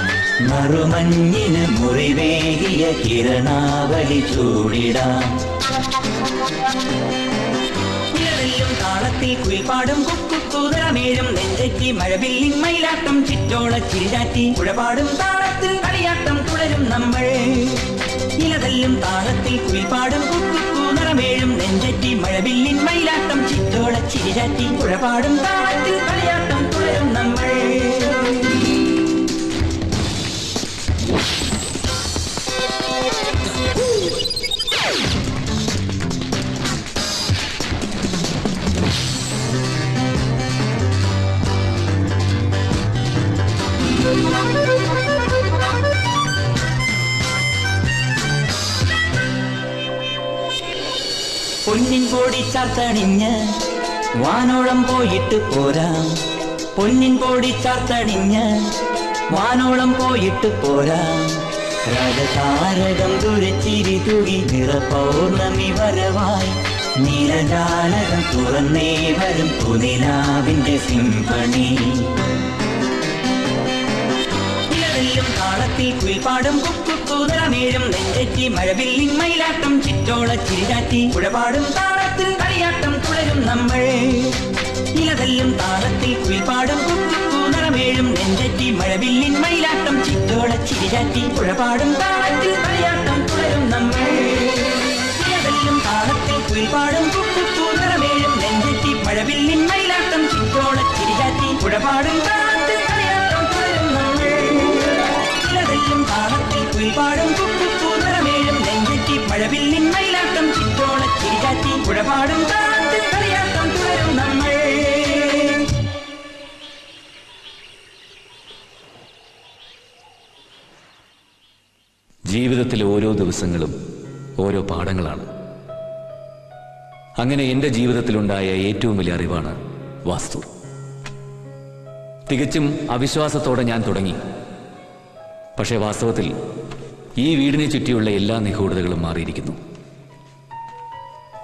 നറുമഞ്ഞിന് മുറിവേകിയ കിരണാവലി ചൂടിടാം. താളത്തിൽ കുയിൽപ്പാടും കുക്കുതരമേഴും നെഞ്ചേറ്റി മഴവില്ലിൻ മയിലാട്ടം ചിറ്റോള ചിരിചാറ്റി പുഴപാടും താളത്തിൽ കളിയാട്ടം തുടരും നമ്മൾ. ഇലതല്ലും താളത്തിൽ കുയിൽപ്പാടും കുക്കുതരമേഴും നെഞ്ചേറ്റി മഴവില്ലിൻ മയിലാട്ടം ചിറ്റോള ചിരിചാറ്റി പുഴപാടും താളത്തിൽ കളിയാട്ടം തുടരും നമ്മൾ. പൊന്നിൻ കോടി ചാത്തണിഞ്ഞ് വാനോളം പോയിട്ട് പോരാം. പൊന്നിൻ കോടി ചാത്തണിഞ്ഞ് വാനോളം പോയിട്ട് പോരാം. രാജതാരകം ദുരച്ചിരി തുകി നിറ പൗർണമി വരവായി നീലജാലകം തുറന്നേ വരും പുനിലാവിന്റെ സിംഫണി. താളത്തിൽ കുയിൽപ്പാടും കുക്കുതരമേഴും നെഞ്ചേറ്റി മഴവില്ലിൻ മയിലാട്ടം ചിറ്റോള ചിരിചാറ്റി പുഴപാടും താളത്തിൽ കളിയാട്ടം തുടരും നമ്മൾ. ഇലതെല്ലും താളത്തിൽ കുയിൽപ്പാടും നിറമേഴും നെഞ്ചറ്റി മഴവില്ലിൻ മയിലാട്ടം ചിറ്റോള ചിരിചാറ്റി പുഴപാടും താളത്തിൽ കളിയാട്ടം തുടരും നമ്മൾ. ഇലതെല്ലും താളത്തിൽ കുയിൽപ്പാടും നിറമേഴും നെഞ്ചറ്റി മഴവില്ലിൻ മയിലാട്ടം ചിറ്റോള ചിരിചാറ്റി പുഴപാടും താളത്തിൽ കളിയാട്ടം തുടരും നമ്മൾ. ഇലതെല്ലും താളത്തിൽ കുയിൽപ്പാടും നിറമേഴും നെഞ്ചറ്റി മഴവില്ലിൻ മയിലാട്ടം ചിറ്റോള ചിരിചാറ്റി പുഴപാടും താളത്തിൽ കളിയാട്ടം തുടരും നമ്മൾ. ജീവിതത്തിലെ ഓരോ ദിവസങ്ങളും ഓരോ പാഠങ്ങളാണ്. അങ്ങനെ എൻ്റെ ജീവിതത്തിലുണ്ടായ ഏറ്റവും വലിയ അറിവാണ് വാസ്തു. തികച്ചും അവിശ്വാസത്തോടെ ഞാൻ തുടങ്ങി. പക്ഷേ വാസ്തവത്തിൽ ഈ വീടിനെ ചുറ്റിയുള്ള എല്ലാ നിഗൂഢതകളും മാറിയിരിക്കുന്നു.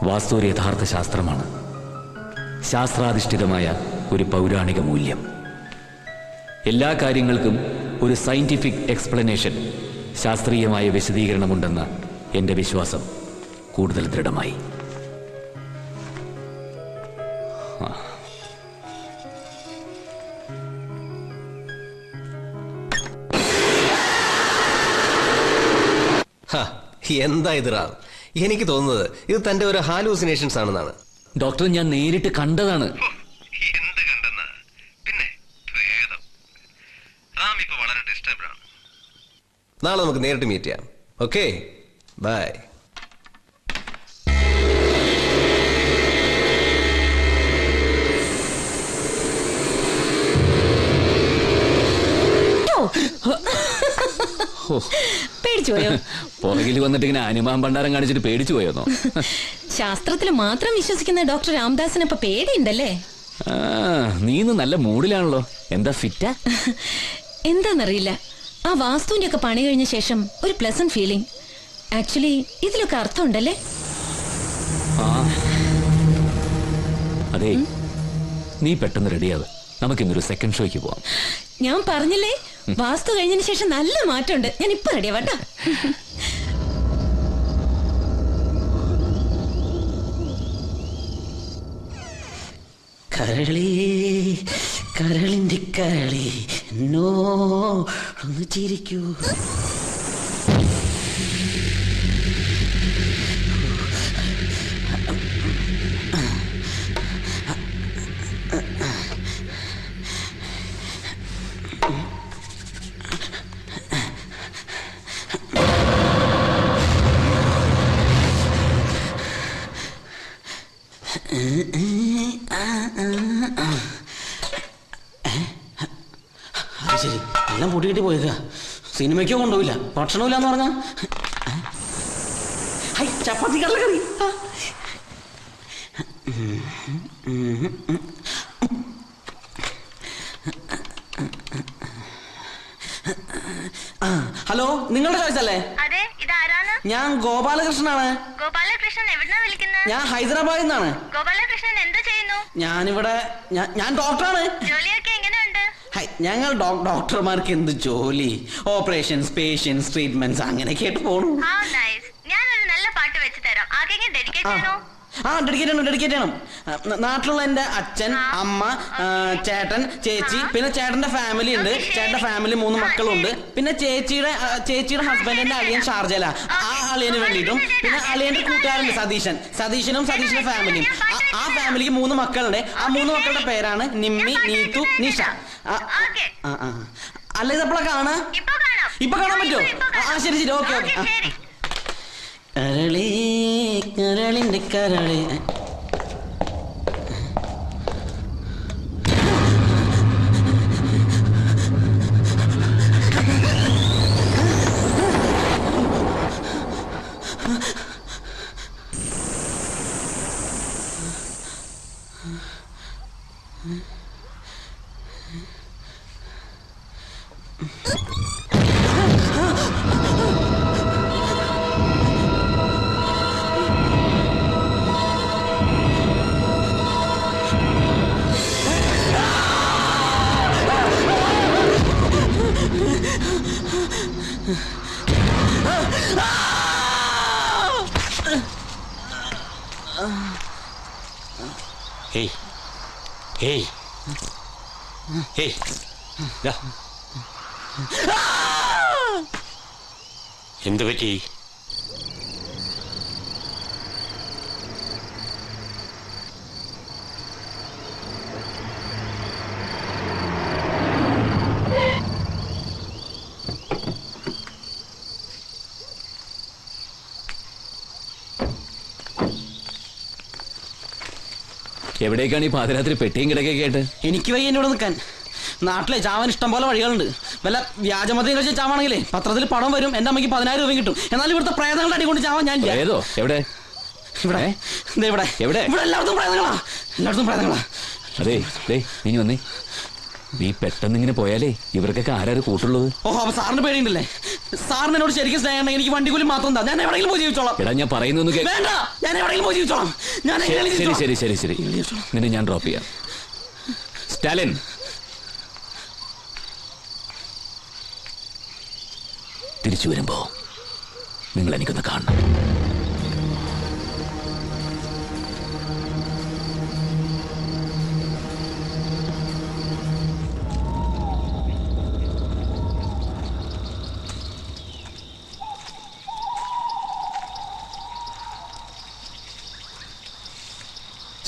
വാസ്തു ഒരു യഥാർത്ഥ ശാസ്ത്രമാണ്, ശാസ്ത്രാധിഷ്ഠിതമായ ഒരു പൗരാണിക മൂല്യം. എല്ലാ കാര്യങ്ങൾക്കും ഒരു സയന്റിഫിക് എക്സ്പ്ലനേഷൻ, ശാസ്ത്രീയമായ വിശദീകരണമുണ്ടെന്ന എൻ്റെ വിശ്വാസം കൂടുതൽ ദൃഢമായി. എന്താ ഇത് റാം? എനിക്ക് തോന്നുന്നത് ഇത് തന്റെ ഒരു ഹാലൂസിനേഷൻസ് ആണെന്നാണ്. ഡോക്ടർ, ഞാൻ നേരിട്ട് കണ്ടതാണ്. നാളെ നമുക്ക് നേരിട്ട് മീറ്റ് ചെയ്യാം. Okay, bye. പേടിച്ചു പോയോ? പുറകിൽ വന്നിട്ട് ഇങ്ങനെ അനുമാൻ പണ്ടാരം കാണിച്ചിട്ട് പേടിച്ചു പോയോന്നോ? ശാസ്ത്രത്തിൽ മാത്രം വിശ്വസിക്കുന്ന ഡോക്ടർ രാംദാസിന് ഇപ്പൊ പേടിയുണ്ടല്ലേ? നീന്ന് നല്ല മൂഡിലാണല്ലോ. എന്താ ഫിറ്റാ? എന്താന്നറിയില്ല, ആ വാസ്തുവിന്റെ ഒക്കെ പണി കഴിഞ്ഞ ശേഷം ഒരു പ്ലസന്റ് ഫീലിംഗ്. ആക്ച്വലി ഇതിലൊക്കെ അർത്ഥമുണ്ടല്ലേ? അതെ, നീ പെട്ടെന്ന് റെഡിയാവ്. നമുക്കിന്നൊരു സെക്കൻഡ് ഷോയ്ക്ക് പോവാം. ഞാൻ പറഞ്ഞില്ലേ, വാസ്തു കഴിഞ്ഞതിന് ശേഷം നല്ല മാറ്റമുണ്ട്. ഞാൻ ഇപ്പൊ റെഡിയാവാട്ടാ. കരളി കരളിന്റെ കരളി എന്നോ ഒന്ന് ചിരിക്കൂ. ശരി, എല്ലാം പൊട്ടിക്കിട്ടി പോയേക്ക. സിനിമയ്ക്കോ കൊണ്ടുപോയില്ല, ഭക്ഷണമില്ല എന്ന് പറഞ്ഞ ചപ്പാത്തി കള്ളക്കറി. ഹലോ, നിങ്ങളുടെ ചോയ്സ് അല്ലേ? അതെ, ഇതാരാണ്? ഞാൻ ഗോപാലകൃഷ്ണനാണ്. ഗോപാലകൃഷ്ണൻ എവിടുന്നാ വിളിക്കുന്നത്? ഞാൻ ഹൈദരാബാദിൽ നിന്നാണ്. ഗോപാലകൃഷ്ണൻ എന്താ ചെയ്യുന്നു? ഞാനിവിടെ ഞാൻ ഡോക്ടറാണ്. ജോലിയൊക്കെ എങ്ങനെയുണ്ട്? ഞങ്ങൾ ഡോക്ടർമാർക്ക് എന്ത് ജോലി? ഓപ്പറേഷൻസ്, പേഷ്യൻസ്, ട്രീറ്റ്മെന്റ്സ് അങ്ങനെയൊക്കെ ആയിട്ട് പോണു. ഞാനൊരു നല്ല പാട്ട് വെച്ച് തരാം. ആർക്കെങ്കിലും ഡെഡിക്കേറ്റ് ചെയ്യണോ? ഡെഡിക്കേറ്റ് ചെയ്യണം. നാട്ടിലുള്ള എൻ്റെ അച്ഛൻ, അമ്മ, ചേട്ടൻ, ചേച്ചി, പിന്നെ ചേട്ടന്റെ ഫാമിലി ഉണ്ട്. ചേട്ടന്റെ ഫാമിലി 3 മക്കളുണ്ട്. പിന്നെ ചേച്ചിയുടെ ഹസ്ബൻഡിന്റെ അളിയൻ ഷാർജല, ആ അളിയന് വേണ്ടിയിട്ടും, പിന്നെ അളിയന്റെ കൂട്ടുകാരുണ്ട് സതീശനും സതീശന്റെ ഫാമിലിയും. ആ ഫാമിലിക്ക് 3 മക്കളുണ്ട്. ആ 3 മക്കളുടെ പേരാണ് നിമ്മി, നീതു, നിഷ. അല്ല, ഇതെപ്പോഴാ കാണാ? ഇപ്പൊ കാണാൻ പറ്റുമോ? ശരി, ഓക്കെ. കരളി കരളിന്റെ കരളി. ഏയ് ഏയ് ദാ. എന്ത് പറ്റി? എവിടേക്കാണ് ഈ പാതിരാത്രി പെട്ടിയും കിടക്കൊക്കെ ആയിട്ട്? എനിക്ക് വയ്യ എന്നോട് നിൽക്കാൻ. നാട്ടിലെ ചാവാൻ ഇഷ്ടം പോലെ വഴികളുണ്ട്. വല്ല വ്യാജമദ്യം കഴിച്ച് ചാവാണെങ്കിലേ പത്രത്തിൽ പണം വരും, എന്റെ അമ്മയ്ക്ക് 10,000 രൂപയും കിട്ടും. എന്നാലും ഇവിടുത്തെ പ്രേതങ്ങളുടെ അടി കൊണ്ട് ചാവാൻ ഞാൻ ഏതോ എവിടെ ഇവിടെ ഇവിടെ എവിടെ? ഇവിടെ എല്ലായിടത്തും പ്രേതങ്ങളാ, എല്ലായിടത്തും പ്രേതങ്ങളാ. അതെ നീ വന്നേ. നീ പെട്ടെന്ന് ഇങ്ങനെ പോയാലേ ഇവർക്കൊക്കെ ആരാര് കൂട്ടുള്ളത്? ഓഹോ, അപ്പൊ സാറിന് പേടിയുണ്ടല്ലേ? സാറിന് എന്നോട് ശരിക്കും സ്നേഹം ഉണ്ടെങ്കിൽ എനിക്ക് വണ്ടിക്കൂലി മാത്രം താ, ഞാൻ എവിടെയെങ്കിലും പോയി ജീവിച്ചോളാം. എടാ ഞാൻ പറയുന്നു വേണ്ട, ഞാൻ എവിടെയെങ്കിലും പോയി ജീവിച്ചോളാം. ഞാൻ ശരി നിന്നെ ഞാൻ ഡ്രോപ്പ് ചെയ്യാം. സ്റ്റാലിൻ, തിരിച്ചു വരുമ്പോ നിങ്ങൾ എനിക്കൊന്ന് കാണണം.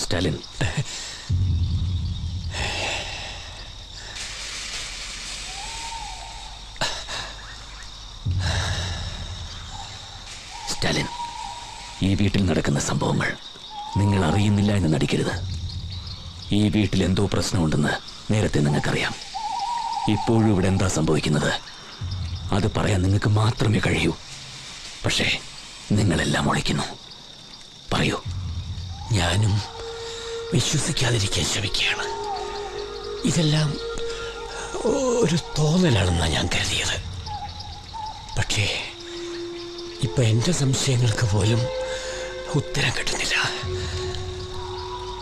സ്റ്റാലിൻ, സ്റ്റാലിൻ, ഈ വീട്ടിൽ നടക്കുന്ന സംഭവങ്ങൾ നിങ്ങൾ അറിയുന്നില്ല എന്ന് നടിക്കരുത്. ഈ വീട്ടിൽ എന്തോ പ്രശ്നമുണ്ടെന്ന് നേരത്തെ നിങ്ങൾക്കറിയാം. ഇപ്പോഴും ഇവിടെ എന്താ സംഭവിക്കുന്നത് അത് പറയാൻ നിങ്ങൾക്ക് മാത്രമേ കഴിയൂ. പക്ഷേ നിങ്ങളെല്ലാം ഒളിക്കുന്നു. പറയൂ. ഞാനും വിശ്വസിക്കാതിരിക്കാൻ ശ്രമിക്കുകയാണ്. ഇതെല്ലാം ഒരു തോന്നലാണെന്നാണ് ഞാൻ കരുതിയത്. പക്ഷേ ഇപ്പൊ എൻ്റെ സംശയങ്ങൾക്ക് പോലും ഉത്തരം കിട്ടുന്നില്ല.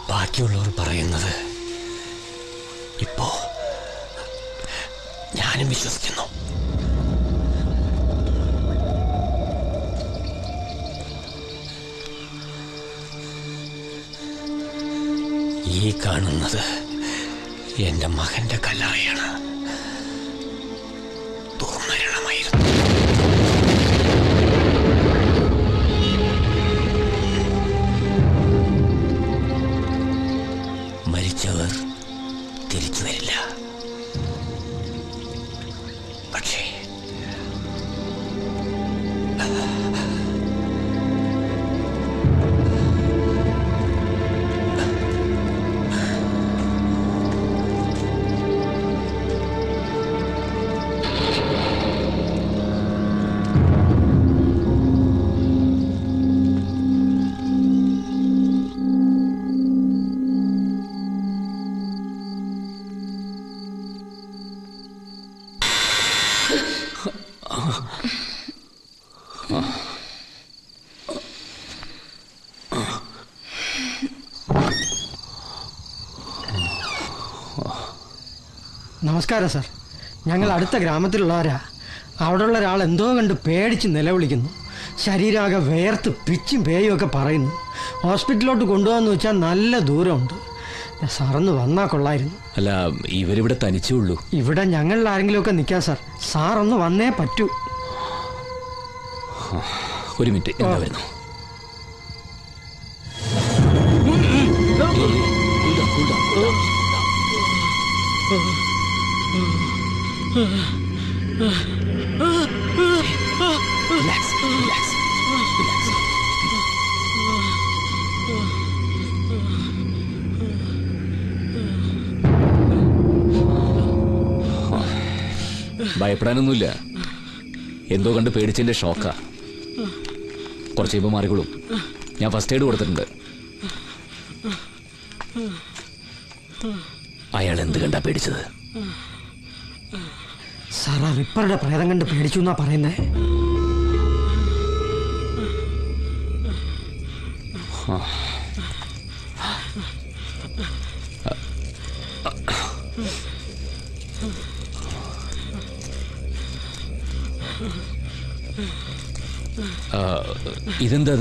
ബാക്കിയുള്ളവർ പറയുന്നത് ഇപ്പോ ഞാനും വിശ്വസിക്കുന്നു. ഈ കാണുന്നത് എൻ്റെ മകന്റെ കല്ലറയാണ്. ദുർമരണമായിരുന്നു. മരിച്ചവർ തിരിച്ചു വരില്ല. പക്ഷേ നമസ്കാരം സാർ, ഞങ്ങൾ അടുത്ത ഗ്രാമത്തിലുള്ളവരാ. അവിടെയുള്ള ഒരാൾ എന്തോ കണ്ട് പേടിച്ച് നിലവിളിക്കുന്നു. ശരീരമാകെ വേർത്ത് പിച്ചും പേയും ഒക്കെ പറയുന്നു. ഹോസ്പിറ്റലിലോട്ട് കൊണ്ടുപോകാന്ന് വെച്ചാൽ നല്ല ദൂരമുണ്ട്. സാറൊന്ന് വന്നാൽ കൊള്ളായിരുന്നു. അല്ല, ഇവരിവിടെ തനിച്ചേ ഉള്ളൂ. ഇവിടെ ഞങ്ങളിൽ ആരെങ്കിലുമൊക്കെ നിൽക്കാം സാർ. സാറൊന്ന് വന്നേ പറ്റൂ. ഒരു മിനിറ്റ്, എന്താ വരുന്നു? ഭയപ്പെടാനൊന്നുമില്ല. എന്തോ കണ്ട് പേടിച്ചതിന്റെ ഷോക്കാ. കുറച്ച് കഴിയുമ്പോൾ മാറിക്കോളും. ഞാൻ ഫസ്റ്റ് എയ്ഡ് കൊടുത്തിട്ടുണ്ട്. അയാൾ എന്ത് കണ്ടാ പേടിച്ചത്? സാർ, ആ റിപ്പറുടെ പ്രേതം കണ്ട് പേടിച്ചു എന്നാ പറയുന്നേ. ഇതെന്താ?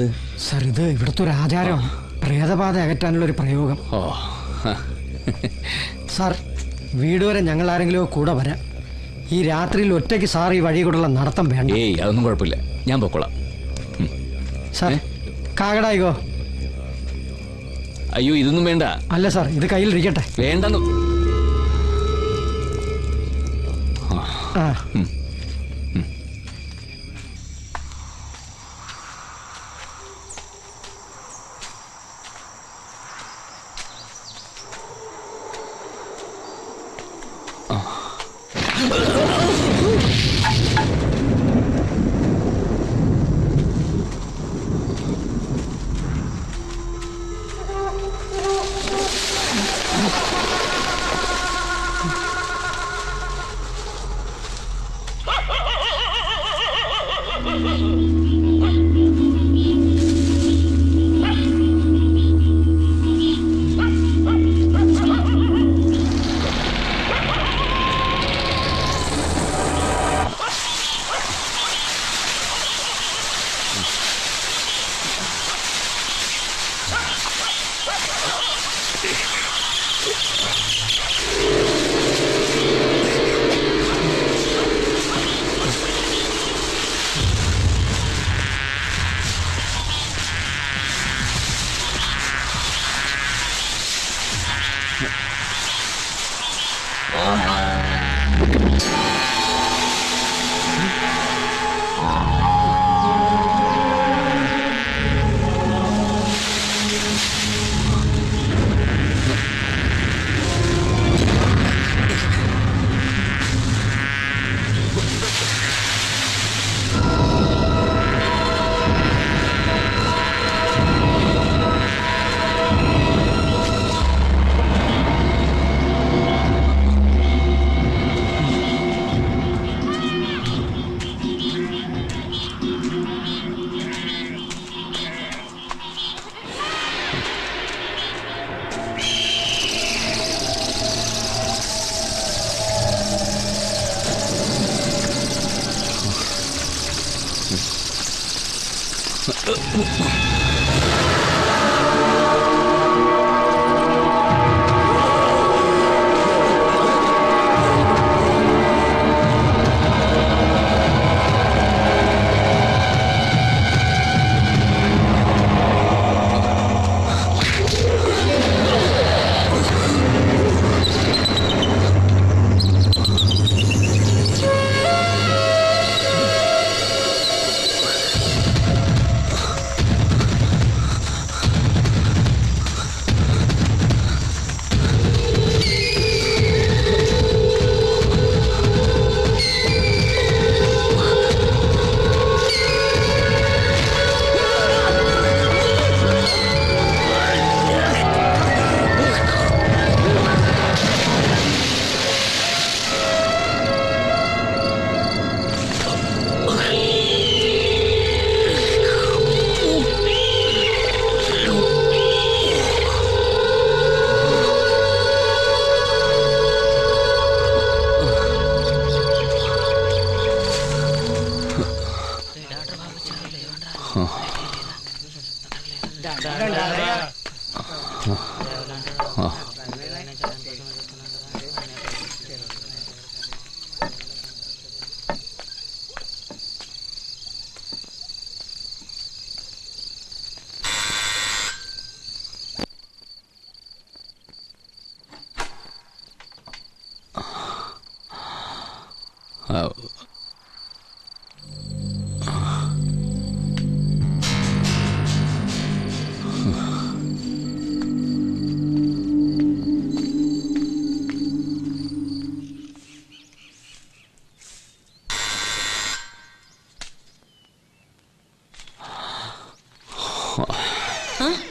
സാർ, ഇത് ഇവിടുത്തെ ഒരു ആചാരമാണ്. പ്രേതബാധ അകറ്റാനുള്ള ഒരു പ്രയോഗം. ഓ, സാർ വീട് വരെ ഞങ്ങൾ ആരെങ്കിലും കൂടെ വരാം. ഈ രാത്രിയിൽ ഒറ്റയ്ക്ക് സാർ ഈ വഴി കൂടെയുള്ള നടത്തം വേണ്ട. ഏയ് അതൊന്നും കുഴപ്പമില്ല, ഞാൻ പൊക്കോളാം. സാർ കാകടായിക്കോ. അയ്യോ ഇതൊന്നും വേണ്ട. അല്ല സാർ, ഇത് കയ്യിലിരിക്കട്ടെ. വേണ്ടെന്ന്. ആ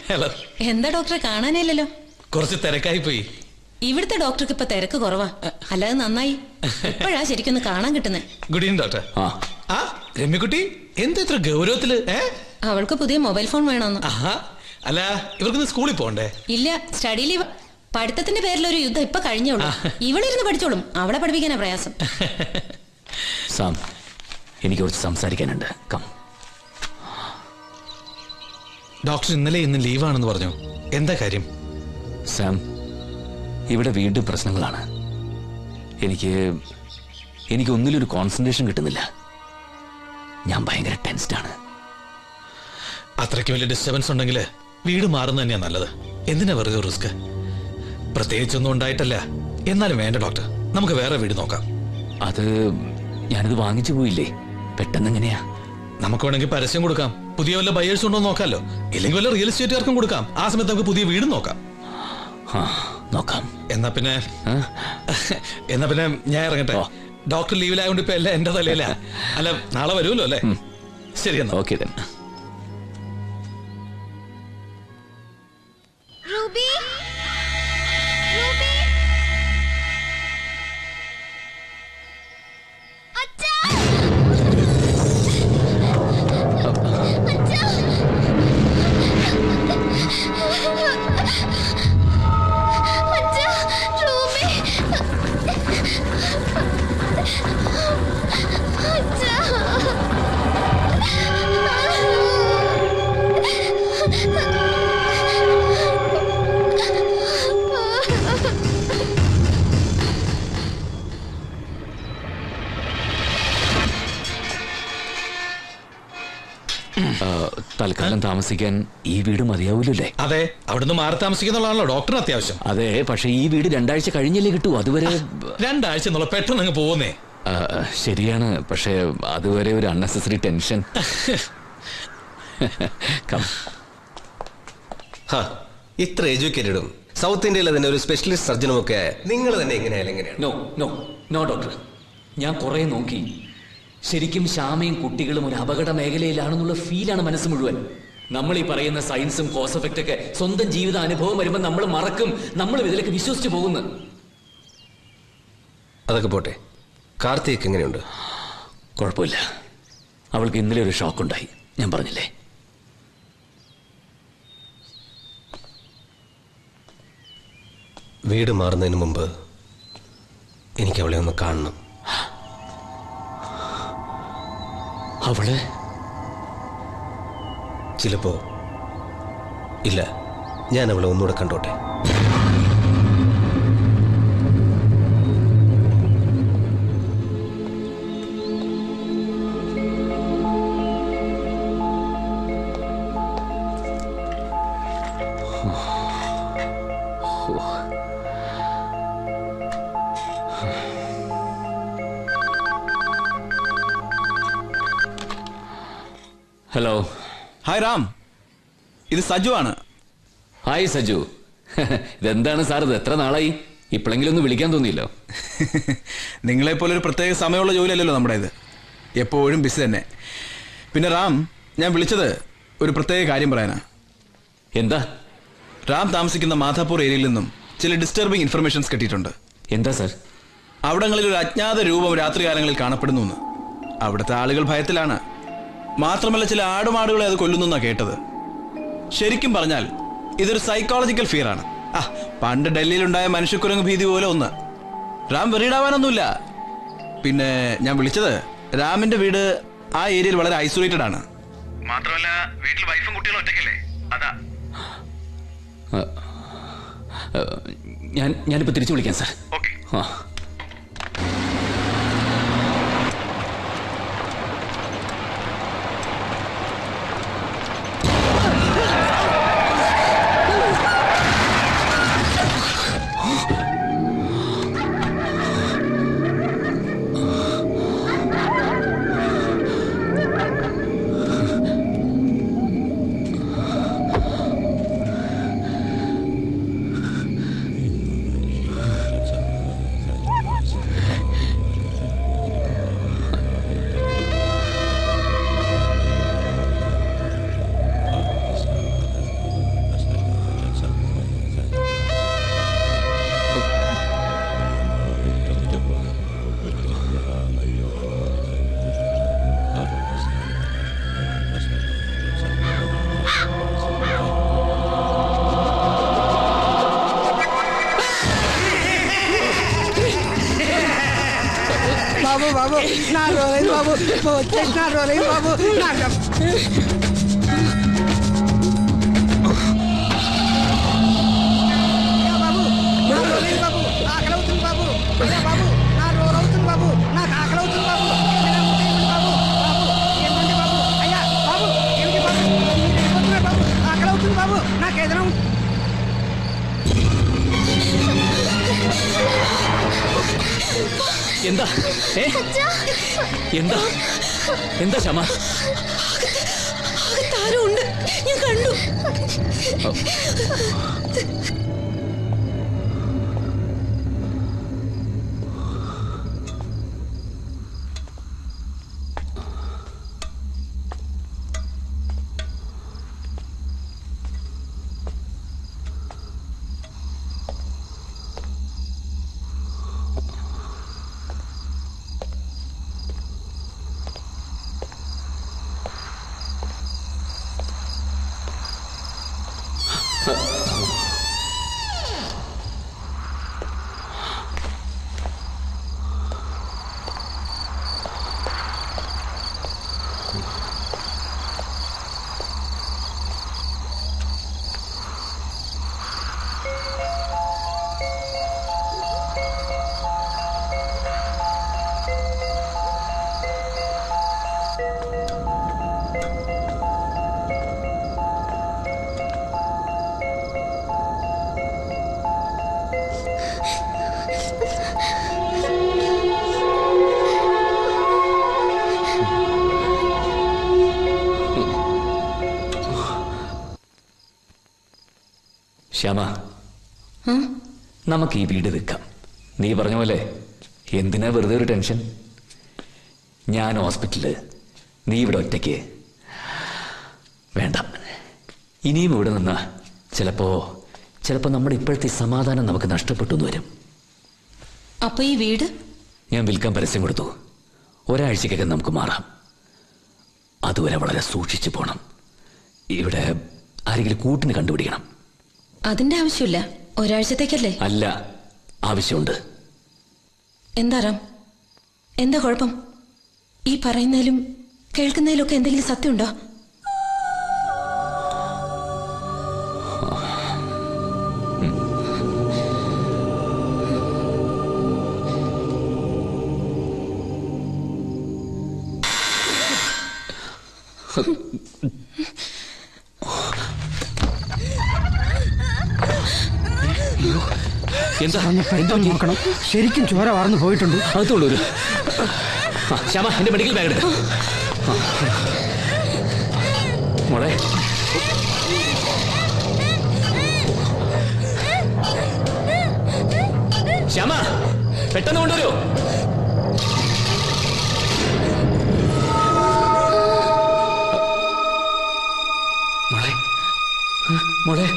ഹലോ. എന്താ ഡോക്ടറെ കാണാനില്ലല്ലോ? കുറച്ച് തിരക്കായി പോയി. ഇവിടുത്തെ ഡോക്ടർക്ക് ഇപ്പൊ തിരക്ക് കുറവാ. അല്ലാതെ നന്നായി, ഇപ്പോഴാ ശരിക്കൊന്ന് കാണാൻ കിട്ടുന്നേ. Good evening doctor. ആ രമ്യക്കുട്ടി എന്താ ഇത്ര ഗൗരവത്തില്? അവൾക്ക് പുതിയ മൊബൈൽ ഫോൺ വേണമെന്ന്. അല്ല ഇവർക്കൊന്ന് സ്കൂളിൽ പോണ്ടേ? ഇല്ല, സ്റ്റഡി ലീവ്. പഠിത്തത്തിന്റെ പേരിൽ ഒരു യുദ്ധം ഇപ്പൊ കഴിഞ്ഞോളൂ. ഇവളിരുന്ന് പഠിച്ചോളും, അവളെ പഠിപ്പിക്കാനാ പ്രയാസം. സാം, എനിക്ക് കുറച്ച് സംസാരിക്കാനുണ്ട്. കം. ഡോക്ടർ ഇന്നലെ ഇന്ന് ലീവാണെന്ന് പറഞ്ഞു. എന്താ കാര്യം? സാം, ഇവിടെ വീണ്ടും പ്രശ്നങ്ങളാണ്. എനിക്ക് ഒന്നിലൊരു കോൺസെൻട്രേഷൻ കിട്ടുന്നില്ല. ഞാൻ ഭയങ്കര ടെൻസ്ഡാണ്. അത്രയ്ക്ക് വലിയ ഡിസ്റ്റർബൻസ് ഉണ്ടെങ്കിൽ വീട് മാറുന്നത് തന്നെയാ നല്ലത്. എന്തിനാ വെറുതെ റിസ്ക്? പ്രത്യേകിച്ചൊന്നും ഉണ്ടായിട്ടല്ല. എന്നാലും വേണ്ട ഡോക്ടർ, നമുക്ക് വേറെ വീട് നോക്കാം. അത് ഞാനിത് വാങ്ങിച്ചു പോയില്ലേ, പെട്ടെന്ന് എങ്ങനെയാ? നമുക്ക് വേണമെങ്കിൽ പരസ്യം കൊടുക്കാം. പുതിയ വല്ല ബയേഴ്സ് ഉണ്ടോ നോക്കാമല്ലോ. ഇല്ലെങ്കിൽ വല്ല റിയൽ എസ്റ്റേറ്റുകാർക്കും കൊടുക്കാം. ആ സമയത്ത് നമുക്ക് പുതിയ വീട് നോക്കാം. നോക്കാം. എന്നാ പിന്നെ ഞാൻ ഇറങ്ങട്ടെ. ഡോക്ടർ ലീവിലായതുകൊണ്ട് ഇപ്പൊ എല്ലാം എന്റെ തലയില. അല്ല, നാളെ വരുമല്ലോ അല്ലേ? ശരി എന്നാ. ഓക്കെ. റൂബി, റൂബി, അച്ഛാ, അച്ഛാ, അച്ഛാ, റൂബി, തൽക്കാലം താമസിക്കാൻ ഈ വീട് മതിയാവൂലല്ലേ? അതെ, അവിടുന്ന് മാറി താമസിക്കുന്നുള്ളതാണല്ലോ ഡോക്ടറിന് അത്യാവശ്യം. അതെ, പക്ഷെ ഈ വീട് 2 ആഴ്ച കഴിഞ്ഞല്ലേ കിട്ടൂ. അതുവരെ 2 ആഴ്ച എന്നുള്ള പെട്ടെന്ന് അങ്ങ് പോകുന്നേ. ശരിയാണ്, പക്ഷെ അതുവരെ ഒരു അൺനെസസറി ടെൻഷൻ. ഇത്ര എഡ്യൂക്കേറ്റഡും സൗത്ത് ഇന്ത്യയിലെ തന്നെ ഒരു സ്പെഷ്യലിസ്റ്റ് സർജനും ഒക്കെ നിങ്ങൾ തന്നെ എങ്ങനെയാണ്? നോ ഡോക്ടർ, ഞാൻ കുറെ നോക്കി. ശരിക്കും ശ്യാമയും കുട്ടികളും ഒരു അപകട മേഖലയിലാണെന്നുള്ള ഫീലാണ് മനസ്സ് മുഴുവൻ. നമ്മൾ ഈ പറയുന്ന സയൻസും കോസ് എഫക്റ്റ് ഒക്കെ സ്വന്തം ജീവിത അനുഭവം വരുമ്പോൾ നമ്മൾ മറക്കും. നമ്മൾ ഇതിലേക്ക് വിശ്വസിച്ചു പോകുന്നു. അതൊക്കെ പോട്ടെ, കാർത്തിക് എങ്ങനെയുണ്ട്? കുഴപ്പമില്ല. അവൾക്ക് ഇന്നലെ ഒരു ഷോക്ക് ഉണ്ടായി, ഞാൻ പറഞ്ഞില്ലേ. വീട് മാറുന്നതിന് മുമ്പ് എനിക്ക് അവളെ ഒന്ന് കാണണം. അവള് ചിലപ്പോ ഇല്ല, ഞാൻ അവളെ ഒന്നുകൂടെ കണ്ടോട്ടെ. ഹലോ. ഹായ് റാം, ഇത് സജു ആണ്. ഹായ് സജു. ഇതെന്താണ് സാർ, ഇത് എത്ര നാളായി? ഇപ്പോഴെങ്കിലും ഒന്ന് വിളിക്കാൻ തോന്നിയല്ലോ. നിങ്ങളെപ്പോലെ ഒരു പ്രത്യേക സമയമുള്ള ജോലിയല്ലല്ലോ നമ്മുടെ ഇത്. എപ്പോഴും ബിസി തന്നെ. പിന്നെ റാം, ഞാൻ വിളിച്ചത് ഒരു പ്രത്യേക കാര്യം പറയാനാ. എന്താ? റാം താമസിക്കുന്ന മാധാപൂർ ഏരിയയിൽ നിന്നും ചില ഡിസ്റ്റർബിംഗ് ഇൻഫർമേഷൻസ് കിട്ടിയിട്ടുണ്ട്. എന്താ സാർ? അവിടങ്ങളിൽ ഒരു അജ്ഞാത രൂപം രാത്രികാലങ്ങളിൽ കാണപ്പെടുന്നു. അവിടുത്തെ ആളുകൾ ഭയത്തിലാണ്. മാത്രമല്ല, ചില ആടുമാടുകളെ അത് കൊല്ലുന്നാ കേട്ടത്. ശരിക്കും പറഞ്ഞാൽ ഇതൊരു സൈക്കോളജിക്കൽ ഫിയർ ആണ്. പണ്ട് ഡൽഹിയിലുണ്ടായ മനുഷ്യക്കുരങ്ങ് ഭീതി പോലെ ഒന്ന്. റാം വെറിയിടാവാനൊന്നുമില്ല. പിന്നെ ഞാൻ വിളിച്ചത്, റാമിന്റെ വീട് ആ ഏരിയയിൽ വളരെ ഐസൊലേറ്റഡ് ആണ്. മാത്രമല്ല, വീട്ടിൽ വൈഫും കുട്ടികളും ഒറ്റയ്ക്കല്ലേ, അതാ. ഞാനിപ്പോ തിരിച്ചു വിളിക്കാം സാർ. ഓക്കെ. బాబు నా రోలేదు బాబు, వచ్చేసి నా రోలేదు బాబు. బాబు నా రోలేని బాబు ఆకలవుతుంది బాబు అయ్యా బాబు నా రోలవుతుంది బాబు నాకు ఆకలవుతుంది బాబు ఏదైనా ముద్ద ఇవ్వండి బాబు బాబు ఏంటండి బాబు అయ్యా బాబు ఏమిటి బాబు మీరు వెళ్ళిపోతున్నారు బాబు ఆకలవుతుంది బాబు నాకు ఏదైనా എന്താ എന്താ എന്താ ക്ഷമ താരം ഉണ്ട് ഞാൻ കണ്ടു. ശ്യാമ, നമുക്ക് ഈ വീട് വിൽക്കാം. നീ പറഞ്ഞ പോലെ എന്തിനാ വെറുതെ ഒരു ടെൻഷൻ? ഞാൻ ഹോസ്പിറ്റലില്, നീ ഇവിടെ ഒറ്റയ്ക്ക്. വേണ്ട, ഇനിയും ഇവിടെ നിന്നാ ചിലപ്പോ നമ്മുടെ ഇപ്പോഴത്തെ സമാധാനം നമുക്ക് നഷ്ടപ്പെട്ടു എന്ന് വരും. അപ്പൊ ഈ വീട് ഞാൻ വിൽക്കാൻ പരസ്യം കൊടുത്തു. ഒരാഴ്ചക്കകം നമുക്ക് മാറാം. അതുവരെ വളരെ സൂക്ഷിച്ചു പോണം. ഇവിടെ ആരെങ്കിലും കൂട്ടിന് കണ്ടുപിടിക്കണം. അതിന്റെ ആവശ്യമില്ല, ഒരാഴ്ചത്തേക്കല്ലേ. അല്ല, ആവശ്യമുണ്ട്. എന്താ റാം, എന്താ കുഴപ്പം? ഈ പറയുന്നതിലും കേൾക്കുന്നതിലും ഒക്കെ എന്തെങ്കിലും സത്യമുണ്ടോ? എന്താ നോക്കണം, ശരിക്കും ചോര വാർന്നു പോയിട്ടുണ്ട്. അതുള്ളൂ. ശ്യാമ, എന്റെ മെഡിക്കൽ ബാഗ് എടുക്ക. മോളെ, ശ്യാമ, പെട്ടെന്ന് കൊണ്ടുവരൂ. മോളെ, മോളെ,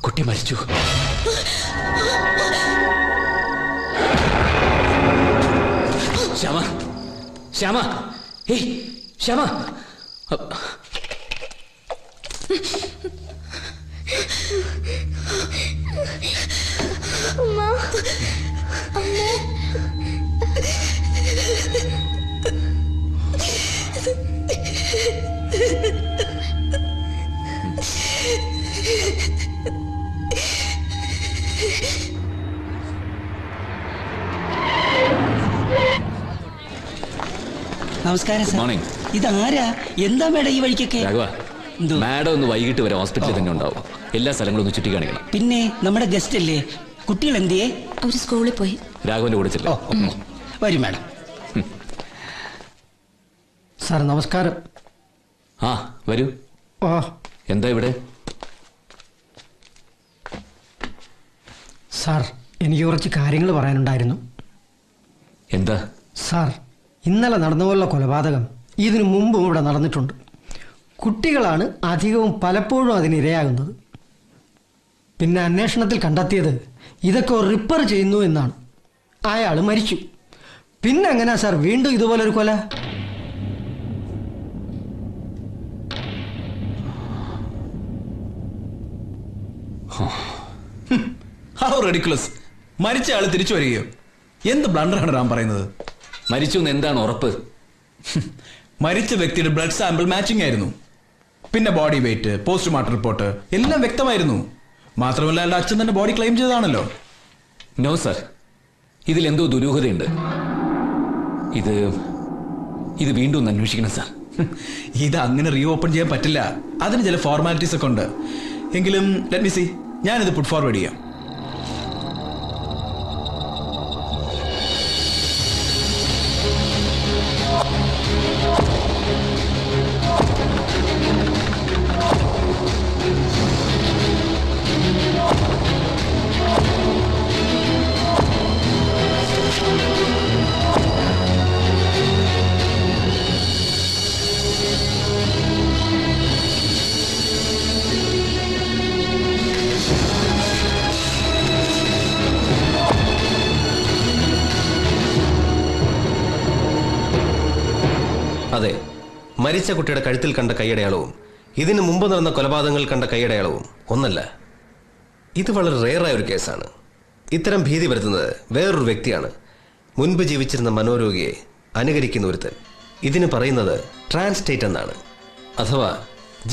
കുട്ടി മരിച്ചു. ശ്യാമ, ശ്യാമ, ഏയ് ശ്യാമ. നമസ്കാരം സർ. മോർണിംഗ്. ഇതാരാ? എന്താ മേഡം ഈ വഴിക്കൊക്കെ? രാഘവ, മാഡം ഒന്ന് വൈകിട്ട് വരെ ഹോസ്പിറ്റലിൽ തന്നെ ഉണ്ടാവും. എല്ലാ സ്ഥലങ്ങളും ഒന്ന് ചുറ്റി കാണിക്കണം. പിന്നെ നമ്മുടെ ഗസ്റ്റ് അല്ലേ, കുട്ടികൾ എന്തിയേ? അവര് സ്കൂളിൽ പോയി. രാഘവന്റെ കൂടെ ചെല്ലോ. വരും മാഡം. സാർ നമസ്കാരം. ആ, വരൂ. ഓ, എന്താ ഇവിടെ? സാർ, എനിക്ക് കുറച്ച് കാര്യങ്ങൾ പറയാനുണ്ടായിരുന്നു. എന്താ? സാർ, ഇന്നലെ നടന്നുപോലുള്ള കൊലപാതകം ഇതിനു മുമ്പും ഇവിടെ നടന്നിട്ടുണ്ട്. കുട്ടികളാണ് അധികവും പലപ്പോഴും അതിനിരയാകുന്നത്. പിന്നെ അന്വേഷണത്തിൽ കണ്ടെത്തിയത് ഇതൊക്കെ റിപ്പയർ ചെയ്യുന്നു എന്നാണ്. അയാൾ മരിച്ചു. പിന്നെ എങ്ങനെയാ സാർ വീണ്ടും ഇതുപോലൊരു കൊല? How ridiculous. മരിച്ച ആള് തിരിച്ചു വരികയോ? എന്ത് ബ്ലണ്ടറാണ് റാം പറയുന്നത്? മരിച്ചു എന്ന് എന്താണ് ഉറപ്പ്? മരിച്ച വ്യക്തിയുടെ ബ്ലഡ് സാമ്പിൾ മാച്ചിങ് ആയിരുന്നു. പിന്നെ ബോഡി വെയിറ്റ്, പോസ്റ്റ്മോർട്ടം റിപ്പോർട്ട് എല്ലാം വ്യക്തമായിരുന്നു. മാത്രമല്ല അയാളുടെ അച്ഛൻ തന്നെ ബോഡി ക്ലെയിം ചെയ്തതാണല്ലോ. നോ സർ, ഇതിലെന്തോ ദുരൂഹതയുണ്ട്. ഇത് വീണ്ടും ഒന്ന് അന്വേഷിക്കണം സാർ. ഇത് അങ്ങനെ റീ ഓപ്പൺ ചെയ്യാൻ പറ്റില്ല. അതിന് ചില ഫോർമാലിറ്റീസ് ഒക്കെ ഉണ്ട്. എങ്കിലും ലെറ്റ് മീ സീ, ഞാനിത് പുട്ട് ഫോർവേഡ് ചെയ്യാം. അതെ, മരിച്ച കുട്ടിയുടെ കഴുത്തിൽ കണ്ട കൈയടയാളവും ഇതിനു മുമ്പ് നടന്ന കൊലപാതകങ്ങൾ കണ്ട കൈയടയാളവും ഒന്നല്ല. ഇത് വളരെ റെയറായ ഒരു കേസാണ്. ഇത്തരം ഭീതി വരുത്തുന്നത് വേറൊരു വ്യക്തിയാണ്. മുൻപ് ജീവിച്ചിരുന്ന മനോരോഗിയെ അനുകരിക്കുന്ന ഒരുത്തൻ. ഇതിന് പറയുന്നത് ട്രാൻസ്റ്റേറ്റ് എന്നാണ്. അഥവാ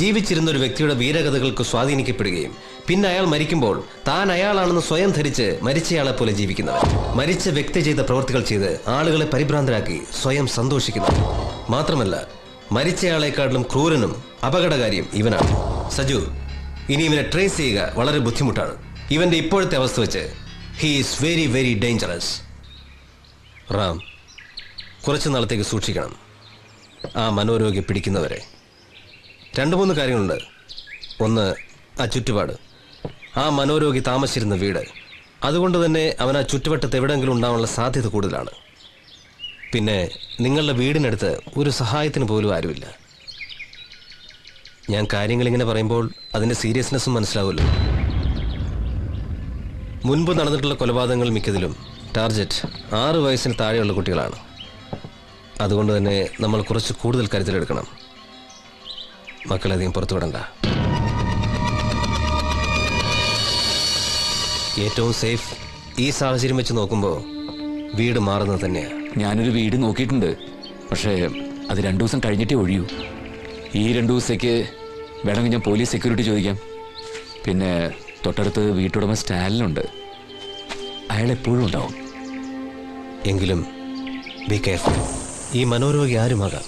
ജീവിച്ചിരുന്ന ഒരു വ്യക്തിയുടെ വീരകഥകൾക്ക് സ്വാധീനിക്കപ്പെടുകയും പിന്നെ അയാൾ മരിക്കുമ്പോൾ താൻ അയാളാണെന്ന് സ്വയം ധരിച്ച് മരിച്ചയാളെ പോലെ ജീവിക്കുന്നവൻ. മരിച്ച വ്യക്തി ചെയ്ത പ്രവൃത്തികൾ ചെയ്ത് ആളുകളെ പരിഭ്രാന്തരാക്കി സ്വയം സന്തോഷിക്കുന്നവൻ. മാത്രമല്ല, മരിച്ചയാളെക്കാട്ടിലും ക്രൂരനും അപകടകാരിയും ഇവനാണ്. സജു, ഇനി ഇവനെ ട്രേസ് ചെയ്യുക വളരെ ബുദ്ധിമുട്ടാണ്. ഇവന്റെ ഇപ്പോഴത്തെ അവസ്ഥ വെച്ച് he is very very dangerous. Ram, കുറച്ചു നാളത്തേക്ക് സൂക്ഷിക്കണം ആ മനോരോഗി പിടിക്കുന്നവരെ. 2-3 കാര്യങ്ങളുണ്ട്. ഒന്ന്, ആ ചുറ്റുപാട്, ആ മനോരോഗി താമസിച്ചിരുന്ന വീട്. അതുകൊണ്ട് തന്നെ അവൻ ആ ചുറ്റുവട്ടത്ത് എവിടെയെങ്കിലും ഉണ്ടാവാനുള്ള സാധ്യത കൂടുതലാണ്. പിന്നെ നിങ്ങളുടെ വീടിനടുത്ത് ഒരു സഹായത്തിന് പോലും ആരുമില്ല. ഞാൻ കാര്യങ്ങളിങ്ങനെ പറയുമ്പോൾ അതിൻ്റെ സീരിയസ്നെസ്സും മനസ്സിലാവുമല്ലോ. മുൻപ് നടന്നിട്ടുള്ള കൊലപാതകങ്ങൾ മിക്കതിലും ടാർഗറ്റ് 6 വയസ്സിന് താഴെയുള്ള കുട്ടികളാണ്. അതുകൊണ്ട് തന്നെ നമ്മൾ കുറച്ച് കൂടുതൽ കരുതലെടുക്കണം. മക്കളധികം പുറത്തു വിടണ്ട. ഏറ്റവും സേഫ് ഈ സാഹചര്യം വെച്ച് നോക്കുമ്പോൾ വീട് മാറുന്നത് തന്നെയാണ്. ഞാനൊരു വീട് നോക്കിയിട്ടുണ്ട്. പക്ഷേ അത് 2 ദിവസം കഴിഞ്ഞിട്ടേ ഒഴിയൂ. ഈ 2 ദിവസത്തേക്ക് വേണമെങ്കിൽ ഞാൻ പോലീസ് സെക്യൂരിറ്റി ചോദിക്കാം. പിന്നെ തൊട്ടടുത്ത് വീട്ടുടമ സ്റ്റാലിനുണ്ട്. അയാൾ എപ്പോഴും ഉണ്ടാവും. എങ്കിലും ബി കെയർഫുൾ. ഈ മനോരോഗി ആരുമാകാം.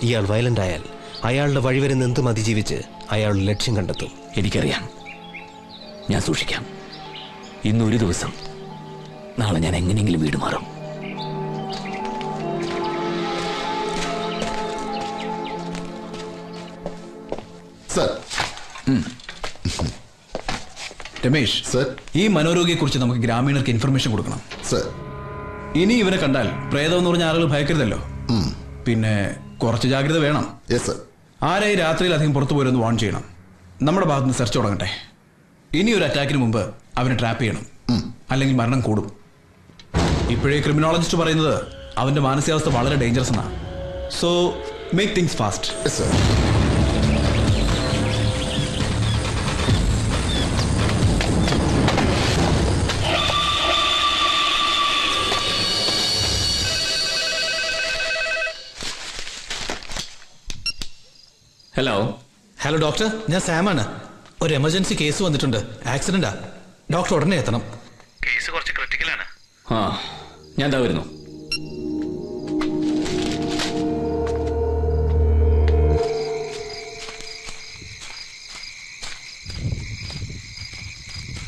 ഇയാൾ വയലന്റ് ആയാൽ അയാളുടെ വഴിവരുന്ന എന്തും അതിജീവിച്ച് അയാളുടെ ലക്ഷ്യം കണ്ടെത്തും. എനിക്കറിയാം. ഞാൻ സൂക്ഷിക്കാം. ഇന്നൊരു ദിവസം, നാളെ ഞാൻ എങ്ങനെയെങ്കിലും വീട് മാറും. രമേശ് സർ, ഈ മനോരോഗിയെ കുറിച്ച് നമുക്ക് ഗ്രാമീണർക്ക് ഇൻഫർമേഷൻ കൊടുക്കണം സർ. ഇനി ഇവനെ കണ്ടാൽ പ്രേതം എന്ന് പറഞ്ഞ ആളുകൾ ഭയക്കരുതല്ലോ. പിന്നെ കുറച്ച് ജാഗ്രത വേണം. ആരായി രാത്രിയിൽ അധികം പുറത്തു പോരെന്ന് വാൺ ചെയ്യണം. നമ്മുടെ ഭാഗത്തുനിന്ന് സെർച്ച് തുടങ്ങട്ടെ. ഇനി ഒരു അറ്റാക്കിന് മുമ്പ് അവനെ ട്രാപ്പ് ചെയ്യണം, അല്ലെങ്കിൽ മരണം കൂടും. ഇപ്പോഴേ ക്രിമിനോളജിസ്റ്റ് പറയുന്നത് അവന്റെ മാനസികാവസ്ഥ വളരെ ഡേഞ്ചറസ് എന്നാണ്. So make things fast. Hello doctor, ഞാൻ സാമാണ്. ഒരു എമർജൻസി കേസ് വന്നിട്ടുണ്ട്. ആക്സിഡന്റാ. ഡോക്ടർ ഉടനെ എത്തണം. കേസ് കുറച്ച് ക്രിട്ടിക്കലാണ്. ഞാൻ ദാ വരുന്നു.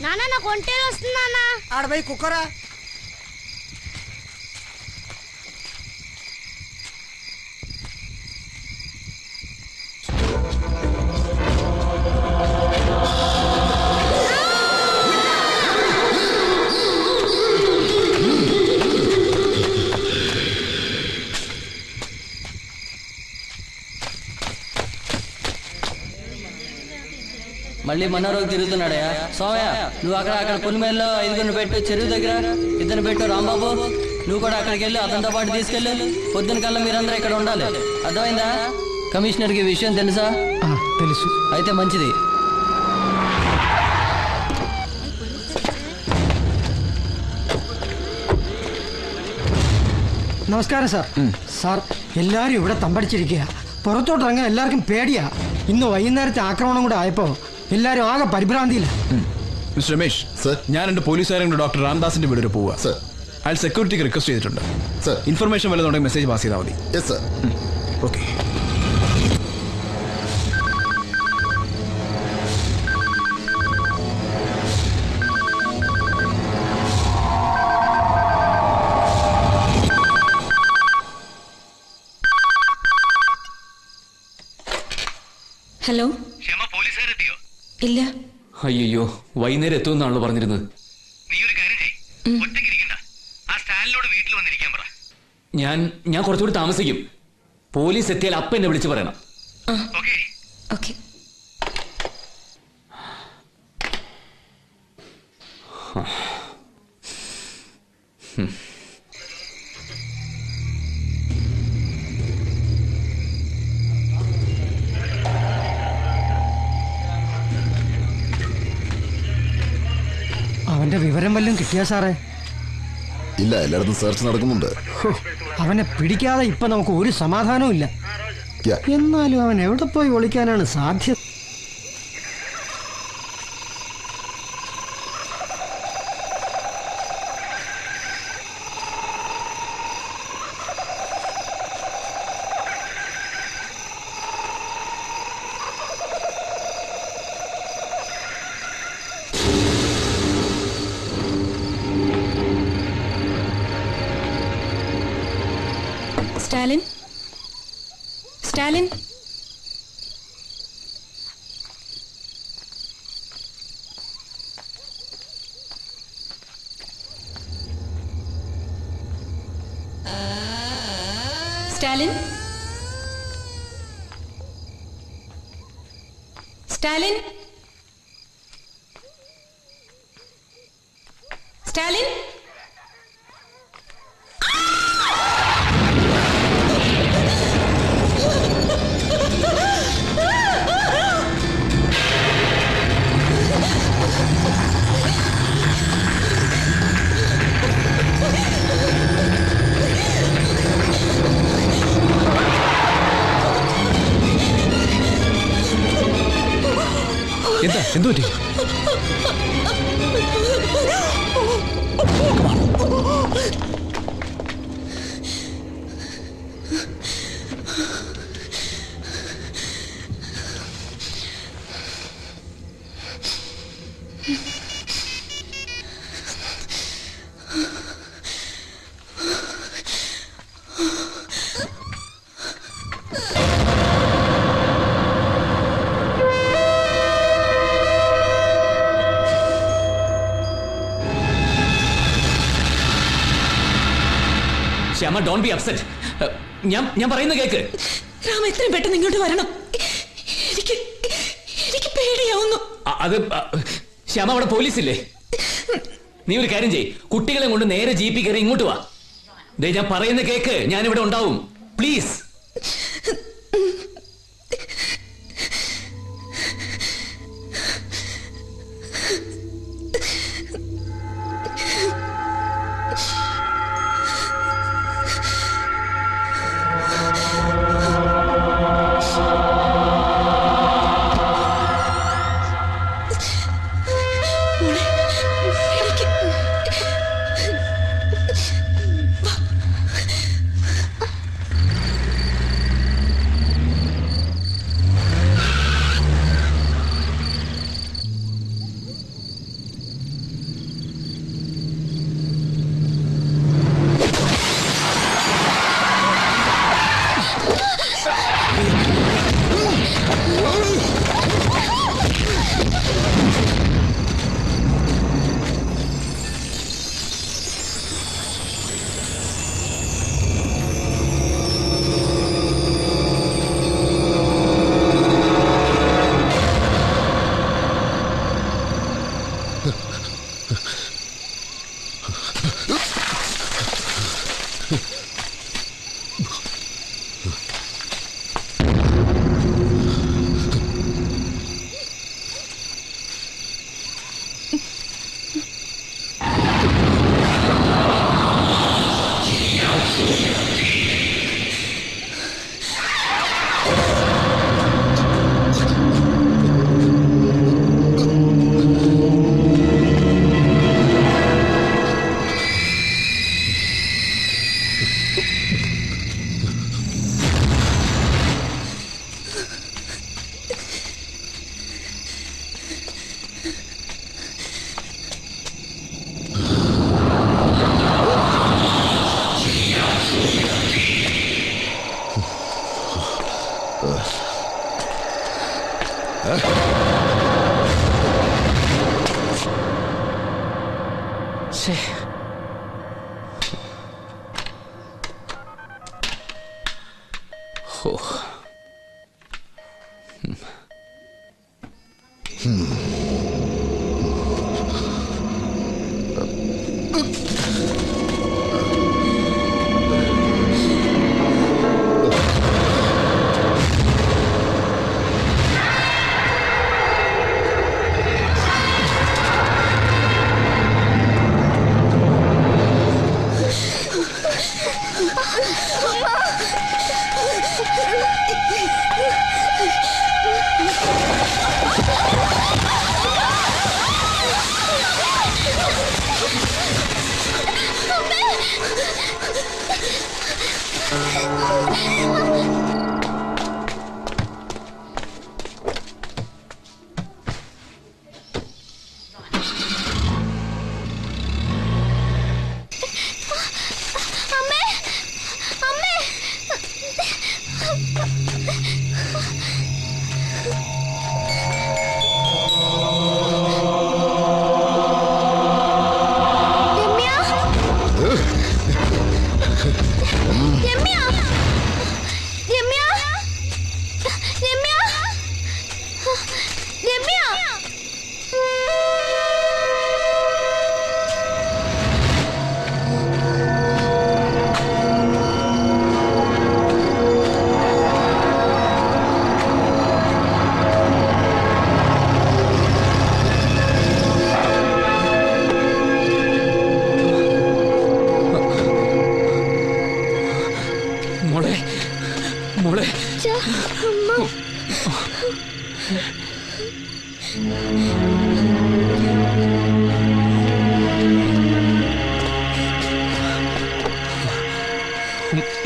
నాన్న కొంటే వస్తుందా? ఆడపై కుక్కరా. మళ్ళీ మనోరోగి తిరుగుతున్నాడయా. సోమయ్య, నువ్వు అక్కడ పులిమేల్లో 5 పెట్టు, చెరువు దగ్గర 2 పెట్టు. రాంబాబు, నువ్వు కూడా అక్కడికి వెళ్ళి అతనితో పాటు తీసుకెళ్ళు. పొద్దున కల్లా మీరందరూ ఇక్కడ ఉండాలి. అర్థమైందా? కమిషనర్కి ఈ విషయం తెలుసా? తెలుసు. అయితే మంచిది. നമസ്കാരം സാർ. സാർ, എല്ലാവരും ഇവിടെ തമ്പടിച്ചിരിക്കുക. പുറത്തോട്ടിറങ്ങാൻ എല്ലാവർക്കും പേടിയാ. ഇന്ന് വൈകുന്നേരത്തെ ആക്രമണം കൂടെ ആയപ്പോ എല്ലാവരും ആകെ പരിഭ്രാന്തിയില്ല. മിസ്റ്റർ രമേശ്, ഞാൻ എൻ്റെ പോലീസുകാരും ഡോക്ടർ രാംദാസിന്റെ വീട് വരെ പോവുക. അയാൾ സെക്യൂരിറ്റിക്ക് റിക്വസ്റ്റ് ചെയ്തിട്ടുണ്ട്. ഇൻഫർമേഷൻ വല്ലതുണ്ടെങ്കിൽ മെസ്സേജ് പാസ് ചെയ്താൽ മതി. ഓക്കെ. ഹലോ. ഇല്ല. അയ്യോ, വൈകുന്നേരം എത്തുമെന്നാണല്ലോ പറഞ്ഞിരുന്നത്. ഞാൻ കുറച്ചുകൂടി താമസിക്കും. പോലീസ് എത്തിയാൽ അപ്പ എന്നെ വിളിച്ചു പറയണം. ഓക്കെ. അവന്റെ വിവരം വല്ലതും കിട്ടിയാ സാറേ? ഇല്ല, എല്ലായിടത്തും സെർച്ച് നടക്കുന്നുണ്ട്. അവനെ പിടിക്കാതെ ഇപ്പൊ നമുക്ക് ഒരു സമാധാനവും ഇല്ല. എന്നാലും അവൻ എവിടെ പോയി ഒളിക്കാനാണ് സാധ്യത? സ്റ്റാലിൻ, സ്റ്റാലിൻ, സ്റ്റാലിൻ, സ്റ്റാലിൻ, സ്റ്റാലിൻ. എന്തു പറ്റി? Shyama, don't be upset. ഞാൻ പറയുന്ന കേക്ക്. രാമ, എത്രയും പെട്ടെന്ന് ഇങ്ങോട്ട് വരണം. എനിക്ക് പേടിയാവുന്നു. അത് ശ്യാമ, അവിടെ പോലീസില്ലേ? നീ ഒരു കാര്യം ചെയ്യ്, കുട്ടികളെ കൊണ്ട് നേരെ ജീപ്പിൽ കയറി ഇങ്ങോട്ട് വാ. ദേ, ഞാൻ പറയുന്ന കേക്ക്. ഞാനിവിടെ ഉണ്ടാവും, പ്ലീസ്.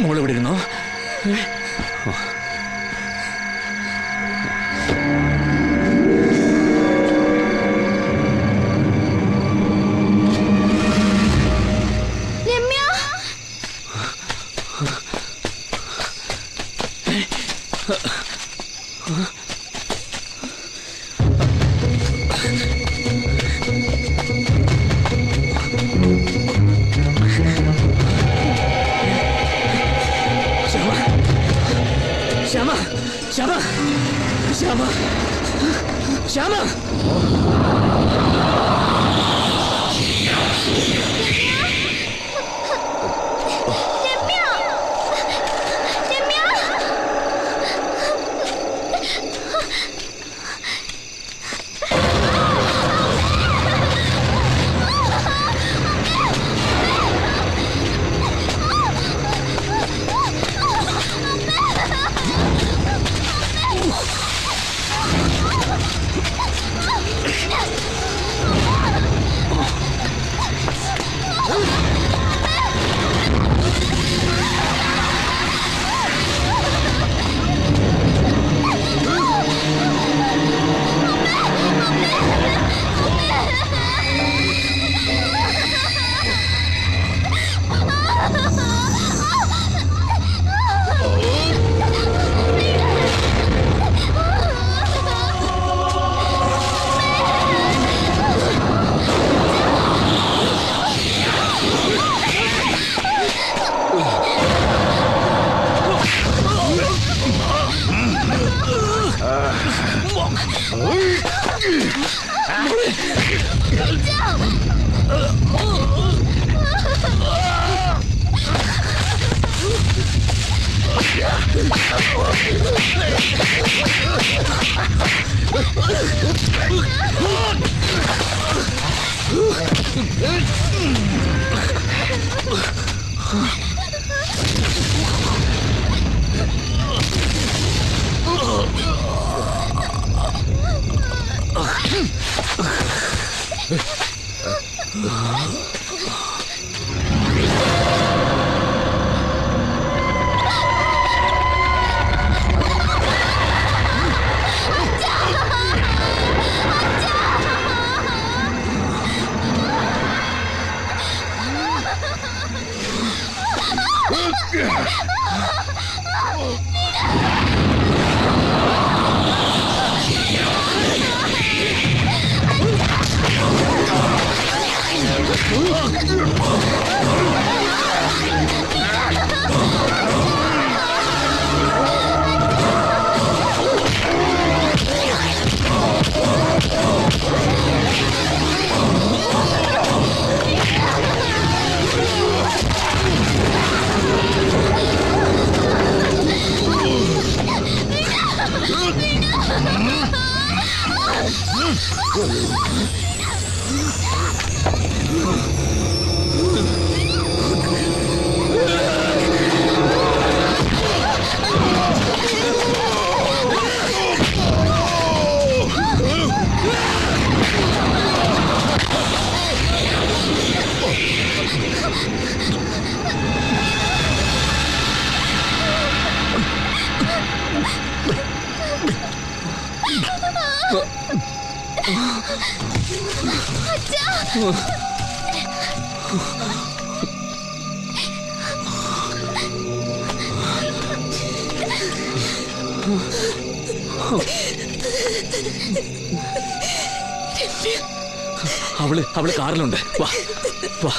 മോളെവിടെ ഇരുന്നോ? ശ്യാമ ശ്യാമ ശ്യാമ ശ്യാമ അവള് കാറിലുണ്ട്. വാ വാ.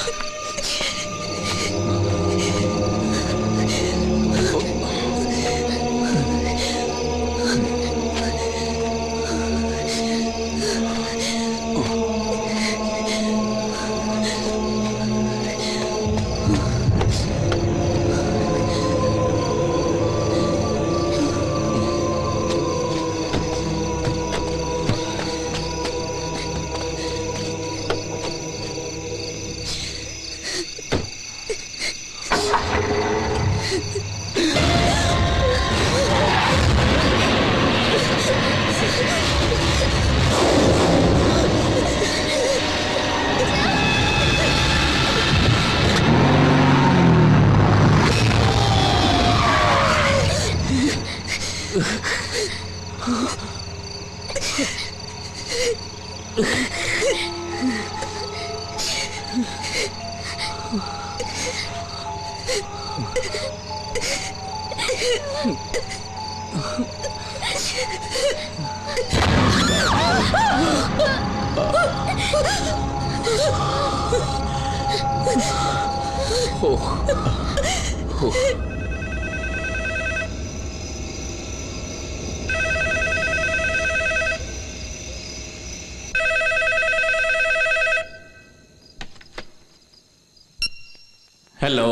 ഹലോ.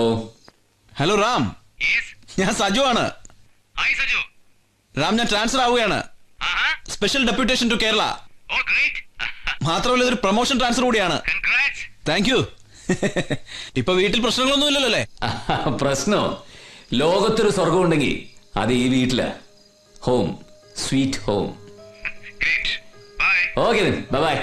ഹലോ റാം, ഞാൻ സജു ആണ്. റാം, ഞാൻ ട്രാൻസ്ഫർ ആവുകയാണ്. Special deputation to Kerala. മാത്രമല്ല ഇതൊരു പ്രൊമോഷൻ ട്രാൻസ്ഫർ കൂടിയാണ്. Thank you. ഇപ്പൊ വീട്ടിൽ പ്രശ്നങ്ങളൊന്നും ഇല്ലല്ലോ അല്ലേ? പ്രശ്നോ? ലോകത്തൊരു സ്വർഗം ഉണ്ടെങ്കിൽ അത് ഈ വീട്ടില്. Home, sweet home. Okay bye.